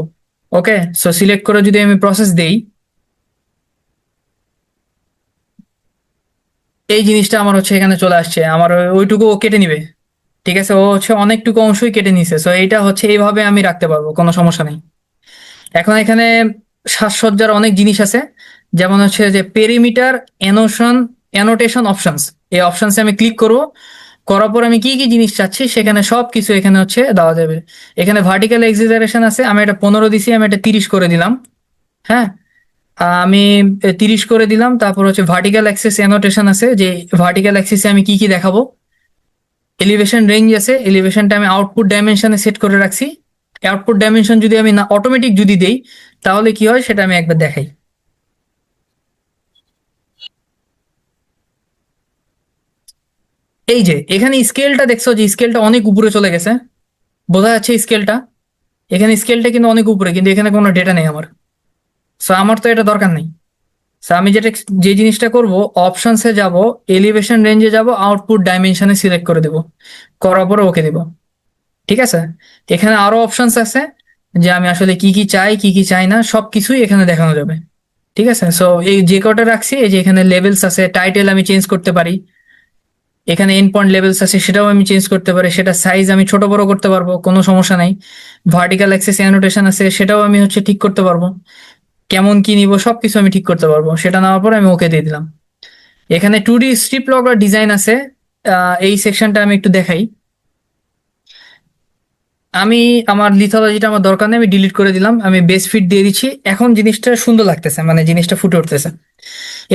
ওকে, সো সিলেক্ট করে যদি আমি প্রসেস দেই, এই জিনিসটা আমার হচ্ছে এখানে চলে আসছে, আমার ওইটুকু ও কেটে নিবে। ঠিক আছে, ও হচ্ছে অনেকটুকু অংশই কেটে নিছে, সো এইটা হচ্ছে এইভাবে আমি রাখতে পারবো, কোনো সমস্যা নেই। এখন এখানে সাজসজ্জার অনেক জিনিস আছে, যেমন হচ্ছে যে পেরিমিটার অ্যানোটেশন অপশনস, এই অপশনসে আমি ক্লিক করব, করার পর আমি কি কি জিনিস চাচ্ছি সেখানে সব কিছু এখানে হচ্ছে দেওয়া যাবে। এখানে ভার্টিক্যাল এক্সিলারেশন আছে, আমি এটা 15 দিছি, আমি এটা 30 করে দিলাম। হ্যাঁ, আমি 30 করে দিলাম। তারপর হচ্ছে ভার্টিক্যাল অ্যাক্সিস অ্যানোটেশন আছে, যে ভার্টিক্যাল অ্যাক্সিসে আমি কি কি দেখাবো। এলিভেশন রেঞ্জ আছে, এলিভেশনটা আমি আউটপুট ডাইমেনশনে সেট করে রাখছি। আউটপুট ডাইমেনশন যদি আমি না অটোমেটিক যদি দেই, তাহলে কি হয় সেটা আমি একবার দেখাই। এই যে এখানে স্কেলটা দেখছো, যে স্কেলটা অনেক উপরে চলে গেছে, বোঝা যাচ্ছে স্কেলটা, এখানে স্কেলটা কিন্তু অনেক উপরে, কিন্তু এখানে কোনো ডেটা নেই আমার। সো আমার তো এটা দরকার নেই। সো আমি যে জিনিসটা করব, অপশনসে যাব, এলিভেশন রেঞ্জে যাব, আউটপুট ডাইমেনশনে সিলেক্ট করে দেব, করার পরে ওকে দেব। ঠিক আছে, এখানে আরো অপশনস আছে, যে আমি আসলে কি কি চাই কি কি চাই না সবকিছুই এখানে দেখানো যাবে। ঠিক আছে, সো এই যে কটা রাখছি, এই যে এখানে লেভেলস আছে, টাইটেল আমি চেঞ্জ করতে পারি, এখানে এন্ড পয়েন্ট লেভেলস আছে সেটাও আমি চেঞ্জ করতে পারি, সেটা সাইজ আমি ছোট বড় করতে পারবো, কোনো সমস্যা নাই। ভার্টিক্যাল অ্যাক্সিস অ্যানোটেশন আছে, সেটাও আমি হচ্ছে ঠিক করতে পারবো, কেমন কি নিব সবকিছু আমি ঠিক করতে পারবো। সেটা নেওয়ার পর আমি ওকে দিয়ে দিলাম। এখানে 2D স্ট্রিপ লগর ডিজাইন আছে, এই সেকশনটা আমি একটু দেখাই। আমি আমার লিথোলজিটা আমার দরকার নেই, আমি ডিলিট করে দিলাম, আমি বেস ফিট দিয়ে দিচ্ছি। এখন জিনিসটা সুন্দর লাগতেছে, মানে জিনিসটা ফুটে উঠতেছে।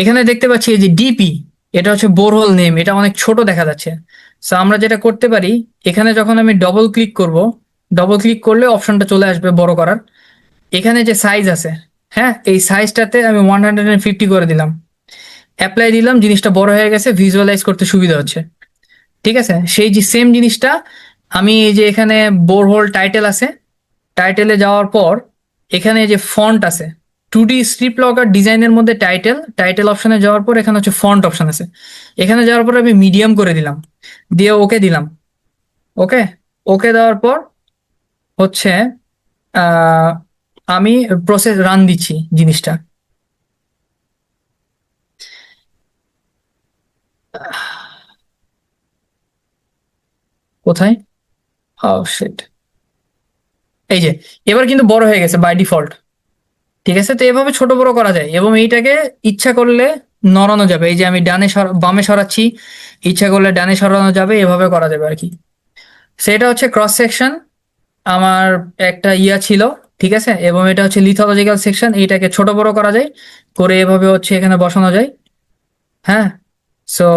এখানে দেখতে পাচ্ছি এই যে ডিপি, এটা হচ্ছে বোরহোল নেম, এটা অনেক ছোট দেখা যাচ্ছে। সো আমরা যেটা করতে পারি, এখানে যখন আমি ডবল ক্লিক করব, ডবল ক্লিক করলে অপশনটা চলে আসবে বড় করার। এখানে যে সাইজ আছে, হ্যাঁ, এই সাইজটাতে আমি 150 করে দিলাম, অ্যাপ্লাই দিলাম, জিনিসটা বড় হয়ে গেছে, ভিজুয়ালাইজ করতে সুবিধা হচ্ছে। ঠিক আছে, সেই যে সেম জিনিসটা আমি এই যে এখানে বোরহোল টাইটেল আছে, টাইটেলে যাওয়ার পর এখানে যে ফন্ট আছে, 2D স্ট্রিপ লগার ডিজাইনের মধ্যে টাইটেল, টাইটেল অপশনে যাওয়ার পর এখানে হচ্ছে ফন্ট অপশন আছে, এখানে যাওয়ার পর আমি মিডিয়াম করে দিলাম, দিয়ে ওকে দিলাম। ওকে, ওকে দেওয়ার পর হচ্ছে আহ আমি প্রসেস রান দিচ্ছি জিনিসটা। কোথায়, ও শিট, এই যে এবার কিন্তু বড় হয়ে গেছে বাই ডিফল্ট। ঠিক আছে, তো এভাবে ছোট বড় করা যায়, এবং এইটাকে ইচ্ছা করলে নড়ানো যাবে, এই যে আমি বামে সরাচ্ছি, ইচ্ছা করলে ডানে সরানো যাবে, এভাবে করা যাবে আর কি। সেটা হচ্ছে ক্রস সেকশন, আমার একটা ইয়া ছিল। ঠিক আছে, এবং এটা হচ্ছে লিথোলজিক্যাল সেকশন, এইটাকে ছোট বড় করা যায়, করে এভাবে হচ্ছে এখানে বসানো যায়। হ্যাঁ, সো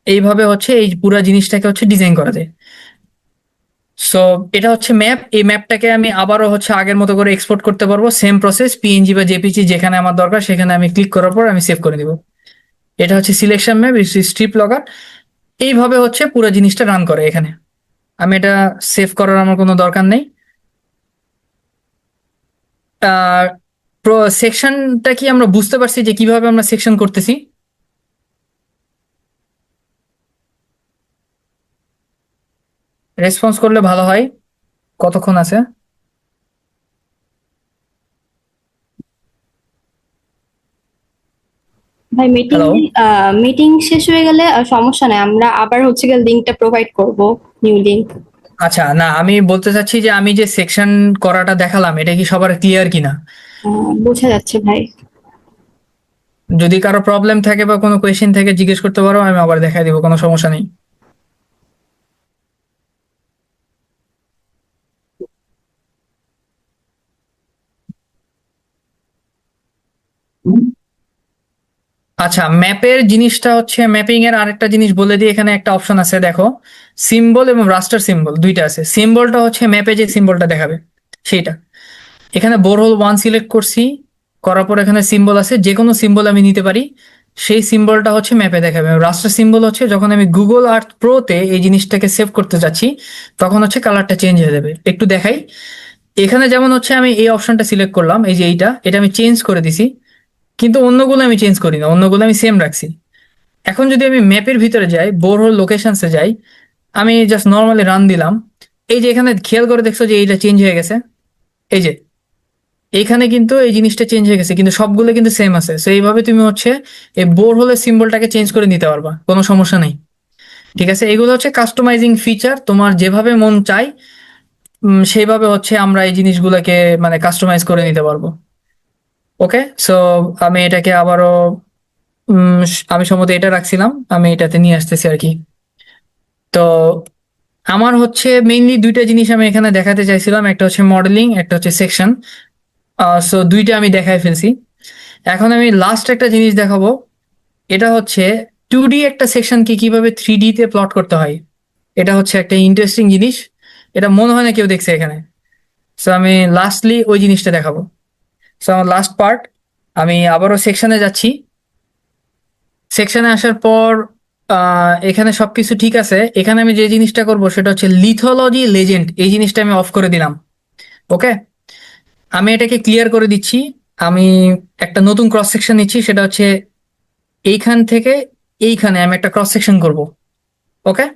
এইভাবে হচ্ছে এই পুরো জিনিসটাকে হচ্ছে ডিজাইন করা যায়। সো এটা হচ্ছে ম্যাপ, এই ম্যাপটাকে আমি আবারও হচ্ছে আগের মতো করে এক্সপোর্ট করতে পারবো, সেম প্রসেস, পিএনজি বা জেপিজি যেখানে আমার দরকার সেখানে আমি ক্লিক করার পর আমি সেভ করে দিব। এটা হচ্ছে সিলেকশন ম্যাপ, স্ট্রিপ লগার, এইভাবে হচ্ছে পুরো জিনিসটা রান করে এখানে। আমি এটা সেভ করার আমার কোনো দরকার নেই। আর সেকশনটা কি আমরা বুঝতে পারছি যে কিভাবে আমরা সেকশন করতেছি? রেসপন্স করলে ভালো হয়। কতক্ষণ আছে?
ভাই মিটিং
হ্যালো,
মিটিং শেষ হয়ে গেলে সমস্যা নাই, আমরা আবার হচ্ছে গিয়ে লিঙ্কটা প্রোভাইড করব, নিউ লিঙ্ক।
আচ্ছা, না আমি বলতে চাচ্ছি যে আমি যে সেকশন করাটা দেখালাম এটা কি সবার ক্লিয়ার কিনা?
বোঝা যাচ্ছে ভাই।
যদি কারো প্রবলেম থাকে বা কোনো কোয়েশ্চেন থাকে জিজ্ঞেস করতে পারো, আমি আবার দেখাই দিব, কোনো সমস্যা নেই। আচ্ছা, ম্যাপের জিনিসটা হচ্ছে, ম্যাপিং এর আরেকটা জিনিস বলে দিই, এখানে একটা অপশন আছে দেখো, সিম্বল এবং রাস্টার সিম্বল দুইটা আছে। সিম্বলটা হচ্ছে ম্যাপে যে সিম্বলটা দেখাবে সেইটা। এখানে বোরহোল 1 সিলেক্ট করছি, করার পর এখানে সিম্বল আছে, যে কোনো সিম্বল আমি নিতে পারি, সেই সিম্বলটা হচ্ছে ম্যাপে দেখাবে। রাস্টার সিম্বল হচ্ছে যখন আমি গুগল আর্থ প্রোতে এই জিনিসটাকে সেভ করতে যাচ্ছি তখন হচ্ছে কালারটা চেঞ্জ হয়ে যাবে। একটু দেখাই, এখানে যেমন হচ্ছে আমি এই অপশনটা সিলেক্ট করলাম, এই যে এটা আমি চেঞ্জ করে দিছি, কিন্তু অন্যগুলো আমি চেঞ্জ করি না, অন্যগুলো আমি সেম রাখছি। এখন যদি আমি ম্যাপের ভিতরে যাই, বোরহোল লোকেশনসে যাই, আমি জাস্ট নর্মালি রান দিলাম, এই যে এখানে খেয়াল করে দেখছো যে এইটা চেঞ্জ হয়ে গেছে, এই যে এইখানে কিন্তু এই জিনিসটা চেঞ্জ হয়ে গেছে, কিন্তু সবগুলো কিন্তু সেম আছে। সো এইভাবে তুমি হচ্ছে এই বোরহোলের সিম্বলটাকে চেঞ্জ করে নিতে পারবা, কোনো সমস্যা নেই। ঠিক আছে, এগুলো হচ্ছে কাস্টমাইজিং ফিচার, তোমার যেভাবে মন চাই সেইভাবে হচ্ছে আমরা এই জিনিসগুলোকে মানে কাস্টমাইজ করে নিতে পারবো। ওকে, সো আমি এটাকে আবারও আমি সম্ভবত এটা রাখছিলাম, আমি এটাতে নিয়ে আসতেছি আর কি। তো আমার হচ্ছে মেইনলি দুইটা জিনিস আমি এখানে দেখাতে চাইছিলাম, একটা হচ্ছে মডেলিং, একটা হচ্ছে সেকশন। সো দুইটা আমি দেখাই ফেলছি। এখন আমি লাস্ট একটা জিনিস দেখাবো, এটা হচ্ছে 2D একটা সেকশনকে কিভাবে 3D তে প্লট করতে হয়। এটা হচ্ছে একটা ইন্টারেস্টিং জিনিস, এটা মনে হয় না কেউ দেখছে এখানে। সো আমি লাস্টলি ওই জিনিসটা দেখাবো। সো আমার লাস্ট পার্ট, আমি আবারও সেকশনে যাচ্ছি। সেকশনে আসার পর এখানে সবকিছু ঠিক আছে। এখানে আমি যে জিনিসটা করব সেটা হচ্ছে লিথোলজি লেজেন্ড, এই জিনিসটা আমি অফ করে দিলাম। ওকে, আমি এটাকে ক্লিয়ার করে দিচ্ছি। আমি একটা নতুন ক্রস সেকশন নিচ্ছি, সেটা হচ্ছে এইখান থেকে এইখানে আমি একটা ক্রস সেকশন করব। ওকে,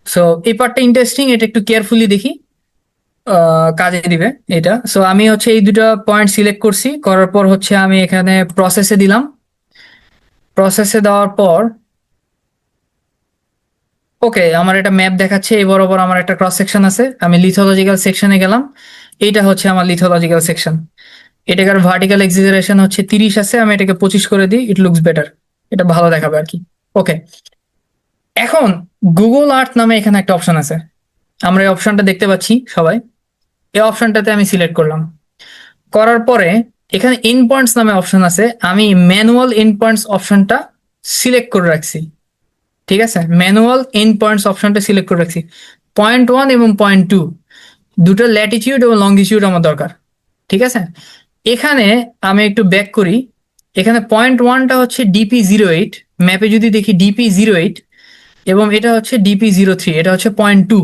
সো এই পার্টটা ইন্টারেস্টিং, এটা একটু কেয়ারফুলি দেখি, কাজে দিবে এটা। সো আমি হচ্ছে এই দুটো পয়েন্ট সিলেক্ট করছি, করার পর হচ্ছে আমি এখানে প্রসেসে দিলাম। প্রসেসে দেওয়ার পর ওকে, আমার এটা ম্যাপ দেখাচ্ছে, এই বরাবর আমার একটা ক্রস সেকশন আছে, আমি লিথোলজিক্যাল সেকশনে গেলাম। এইটা হচ্ছে আমার লিথোলজিক্যাল সেকশন। এটাকার ভার্টিক্যাল এক্সিলারেশন হচ্ছে 30 আছে, আমি এটাকে 25 করে দিই, ইট লুকস বেটার, এটা ভালো দেখাবে আর কি। ওকে, এখন গুগল আর্থ নামে এখানে একটা অপশন আছে, আমরা এই অপশনটা দেখতে পাচ্ছি সবাই। এই অপশনটাতে আমি সিলেক্ট করলাম, করার পরে এখানে এন্ড পয়েন্টস নামে অপশন আছে, আমি ম্যানুয়াল এন্ড পয়েন্টস অপশনটা সিলেক্ট করে রাখছি। ঠিক আছে, ম্যানুয়াল এন্ড পয়েন্টস অপশনটা সিলেক্ট করে রাখছি। 0.1 এবং 0.2 দুটো ল্যাটিটিউড এবং লঙ্গিটিউড আমার দরকার। ঠিক আছে, এখানে আমি একটু ব্যাক করি, এখানে 0.1টা হচ্ছে DP08, ম্যাপে যদি দেখি DP08, এবং এটা হচ্ছে DP03, এটা হচ্ছে 0.2।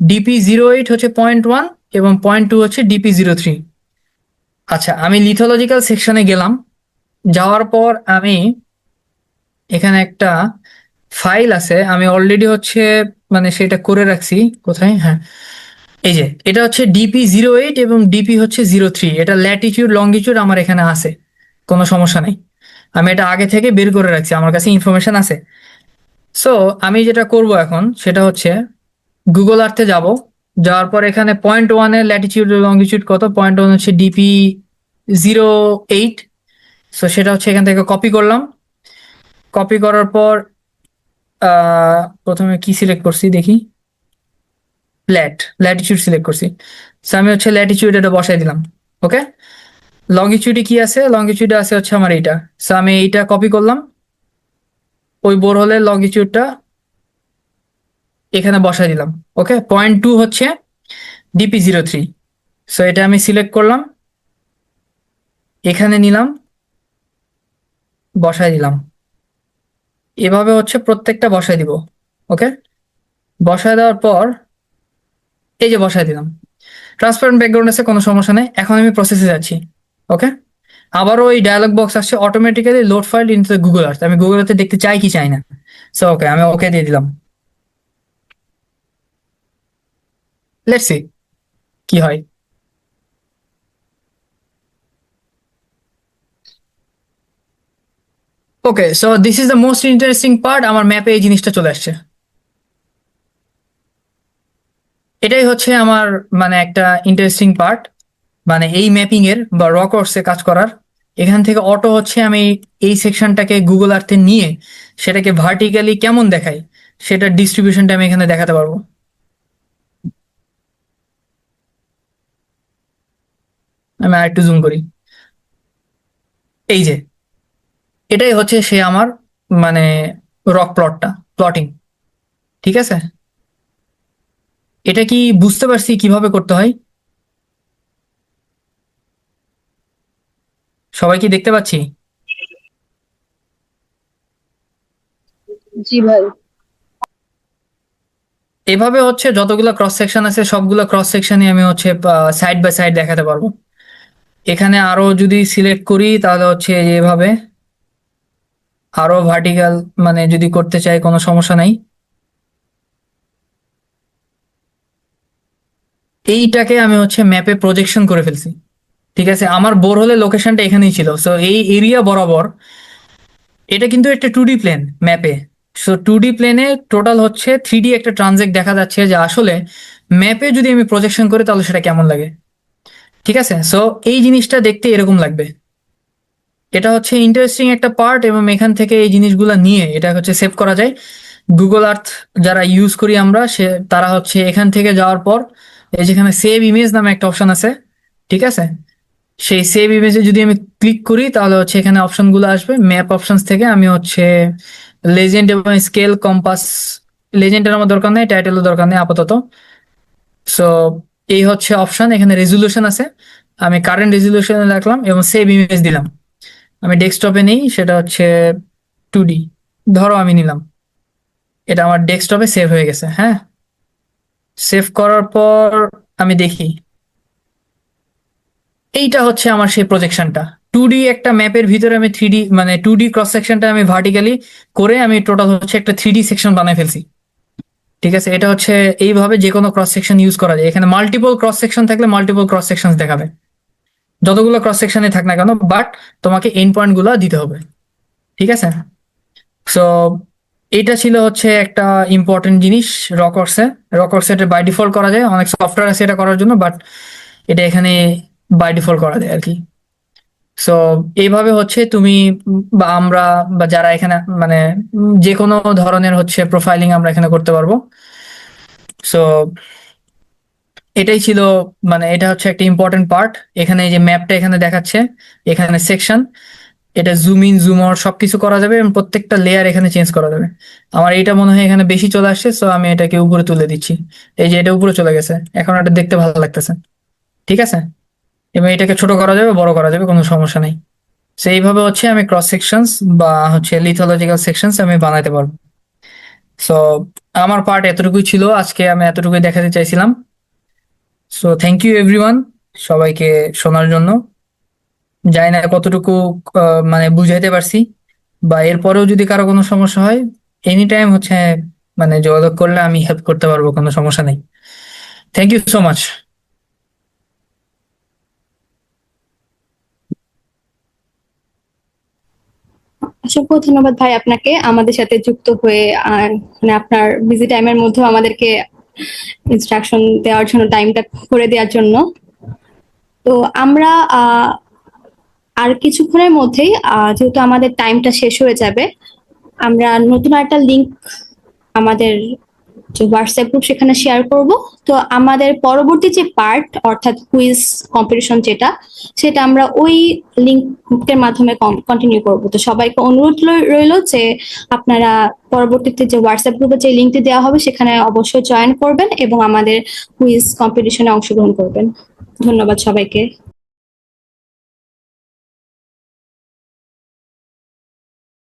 DP08 হচ্ছে 0.1 এবং 0.2 হচ্ছে DP03। আচ্ছা, আমি লিথোলজিক্যাল সেকশনে গেলাম, যাওয়ার পর আমি এখানে একটা ফাইল আছে, আমি অলরেডি হচ্ছে মানে সেটা করে রাখছি কোথায়, হ্যাঁ এই যে এটা হচ্ছে DP08 এবং ডিপি হচ্ছে 03, এটা ল্যাটিটিউড লঙ্গিটিউড আমার এখানে আছে, কোনো সমস্যা নেই, আমি এটা আগে থেকে বের করে রাখছি, আমার কাছে ইনফরমেশন আছে। সো আমি যেটা করব এখন সেটা হচ্ছে গুগল আর্থে যাব, যাওয়ার পর এখানে 0.1 এর ল্যাটিটিউড লঙ্গিটিউড কত, 0.1 হচ্ছে DP08। সো সেটা হচ্ছে এখান থেকে কপি করলাম। কপি করার পর প্রথমে কি সিলেক্ট করছি দেখি, ল্যাটিটিউড সিলেক্ট করছি। সো আমি হচ্ছে ল্যাটিটিউড এটা বসাই দিলাম। ওকে, লঙ্গিটিউডে কি আছে, লঙ্গিটিউডে আছে হচ্ছে আমার এইটা। সো আমি এইটা কপি করলাম, ওই বোরহোলের লঙ্গিটিউডটা এখানে বসাই দিলাম। ওকে, 0.2 হচ্ছে DP03। সো এটা আমি সিলেক্ট করলাম, এখানে নিলাম, বসাই দিলাম। এভাবে হচ্ছে প্রত্যেকটা বসাই দিব। ওকে, বসায় দেওয়ার পর এই যে বসাই দিলাম, ট্রান্সপারেন্ট ব্যাকগ্রাউন্ড আছে, কোনো সমস্যা নেই। এখন আমি প্রসেসে যাচ্ছি। ওকে, আবারও এই ডায়ালগ বক্স আসছে, automatically load file into Google Earth, আমি গুগল আর্থে দেখতে চাই কি চাই না। সো ওকে, আমি ওকে দিয়ে দিলাম। লেটস সি কি হয়। Okay, so this is the most interesting part, আমার ম্যাপে এই জিনিসটা চলে আসছে। এটাই হচ্ছে আমার মানে একটা ইন্টারেস্টিং পার্ট, মানে এই ম্যাপিং এর বা র কোর্সে কাজ করার। এখান থেকে অটো হচ্ছে আমি এই সেকশনটাকে গুগল আর্থে নিয়ে সেটাকে ভার্টিক্যালি কেমন দেখায় সেটার ডিস্ট্রিবিউশনটা আমি এখানে দেখাতে পারবো। আমি আর একটু জুম করি, এই যে এটাই হচ্ছে সে আমার মানে রক প্লটিং। ঠিক আছে, এটা কি বুঝতে পারছি কিভাবে করতে হয়? সবাই কি দেখতে পাচ্ছি?
জি ভাই।
এভাবে হচ্ছে যতগুলো ক্রস সেকশন আছে সবগুলো ক্রস সেকশনই আমি হচ্ছে সাইড বাই সাইড দেখাতে পারবো। এখানে আরো যদি সিলেক্ট করি তাহলে হচ্ছে এভাবে আরো ভার্টিক্যাল মানে যদি করতে চাই কোনো সমস্যা নাই। এইটাকে আমি হচ্ছে ম্যাপে প্রজেকশন করে ফেলছি। ঠিক আছে, আমার বোর হলে লোকেশনটা এখানেই ছিল, সো এই এরিয়া বরাবর এটা কিন্তু একটা 2D প্লেন ম্যাপে। সো 2D প্লেনে টোটাল হচ্ছে 3D একটা ট্রানজেক্ট দেখা যাচ্ছে, যে আসলে ম্যাপে যদি আমি প্রজেকশন করি তাহলে সেটা কেমন লাগে। ঠিক আছে, সো এই জিনিসটা দেখতে এরকম লাগবে। এটা হচ্ছে ইন্টারেস্টিং একটা পার্ট, এবং এখান থেকে এই জিনিসগুলো নিয়ে এটা হচ্ছে সেভ করা যায়। গুগল আর্থ যারা ইউজ করি আমরা তারা হচ্ছে এখান থেকে যাওয়ার পর এই যেখানে সেভ ইমেজ নামে একটা অপশন আছে, ঠিক আছে, সেই সেভ ইমেজে যদি আমি ক্লিক করি তাহলে হচ্ছে এখানে অপশনগুলো আসবে। ম্যাপ অপশনস থেকে আমি হচ্ছে লেজেন্ড এবং স্কেল কম্পাস, লেজেন্ডের আমার দরকার নেই, টাইটেলও দরকার নেই আপাতত। সো এই হচ্ছে অপশন, এখানে রেজুলেশন আছে, আমি কারেন্ট রেজুলেশনে রাখলাম এবং সেভ ইমেজ দিলাম। আমি ডেস্কটপে নেই, সেটা হচ্ছে 2D, ধরো আমি নিলাম, এটা আমার ডেস্কটপে সেভ হয়ে গেছে। হ্যাঁ, সেভ করার পর আমি দেখি এইটা হচ্ছে আমার সেই প্রজেকশনটা। 2D একটা ম্যাপের ভিতরে আমি 3D মানে 2D ক্রস সেকশনটা আমি ভার্টিক্যালি করে আমি টোটাল হচ্ছে একটা 3D সেকশন বানাই ফেলছি। ঠিক আছে, এটা হচ্ছে এইভাবে যে কোনো ক্রস সেকশন ইউজ করা যায়। এখানে মাল্টিপল ক্রস সেকশন থাকলে মাল্টিপল ক্রস সেকশন দেখাবে, যতগুলো ক্রস সেকশনে থাক না কেন, বাট তোমাকে এন্ড পয়েন্ট গুলো দিতে হবে। ঠিক আছে, সো এটা ছিল হচ্ছে একটা ইম্পর্টেন্ট জিনিস রকর্সে। রকর্সে এটা বাই ডিফল্ট করা যায়, অনেক সফটওয়্যার আছে এটা করার জন্য, বাট এটা এখানে বাই ডিফল্ট করা যায় আর কি। সো এইভাবে হচ্ছে তুমি বা আমরা বা যারা এখানে মানে যে কোনো ধরনের হচ্ছে প্রোফাইলিং আমরা এখানে করতে পারবো। সো এটাই ছিল, মানে এটা হচ্ছে একটা ইম্পর্টেন্ট পার্ট। এখানে এই যে ম্যাপটা এখানে দেখাচ্ছে, এখানে সেকশন, এটা জুম ইন জুম আউট সবকিছু করা যাবে এবং প্রত্যেকটা লেয়ার এখানে চেঞ্জ করা যাবে। আমার এইটা মনে হয় এখানে বেশি চলে আসছে, সো আমি এটাকে উপরে তুলে দিচ্ছি। এই যে এটা উপরে চলে গেছে, এখন এটা দেখতে ভালো লাগতেছে। ঠিক আছে, এবং এটাকে ছোট করা যাবে, বড় করা যাবে, কোনো সমস্যা নেই। সো এইভাবে হচ্ছে আমি ক্রস সেকশনস বা হচ্ছে লিথোলজিক্যাল সেকশনস আমি বানাতে পারবো। সো আমার পার্ট এতটুকুই ছিল, আজকে আমি এতটুকুই দেখাতে চাইছিলাম। সো থ্যাংক ইউ এভরিওয়ান, সবাইকে শোনার জন্য। জানি না কতটুকু মানে বুঝাইতে পারছি, বা এরপরেও যদি কারো কোনো সমস্যা হয় এনি টাইম হচ্ছে মানে যোগাযোগ করলে আমি হেল্প করতে পারবো, কোনো সমস্যা নেই। Thank you so much.
অসংখ্য ধন্যবাদ ভাই আপনাকে আমাদের সাথে যুক্ত হয়ে, আর মানে আপনার বিজি টাইমের মধ্যেও আমাদেরকে ইনস্ট্রাকশন দেওয়ার জন্য, টাইমটা করে দেওয়ার জন্য। তো আমরা আর কিছুক্ষণের মধ্যেই যেহেতু আমাদের টাইমটা শেষ হয়ে যাবে, আমরা নতুন একটা লিংক আমাদের যে হোয়াটসঅ্যাপ গ্রুপ সেখানে শেয়ার করব। তো আমাদের পরবর্তী যে পার্ট অর্থাৎ কুইজ কম্পিটিশন সেটা আমরা ওই লিংকের মাধ্যমে কন্টিনিউ করব। তো সবাইকে অনুরোধ রইল যে আপনারা পরবর্তীতে যে হোয়াটসঅ্যাপ গ্রুপে যে লিংকটি দেওয়া হবে সেখানে অবশ্যই জয়েন করবেন এবং আমাদের কুইজ কম্পিটিশনে অংশগ্রহণ করবেন। ধন্যবাদ সবাইকে।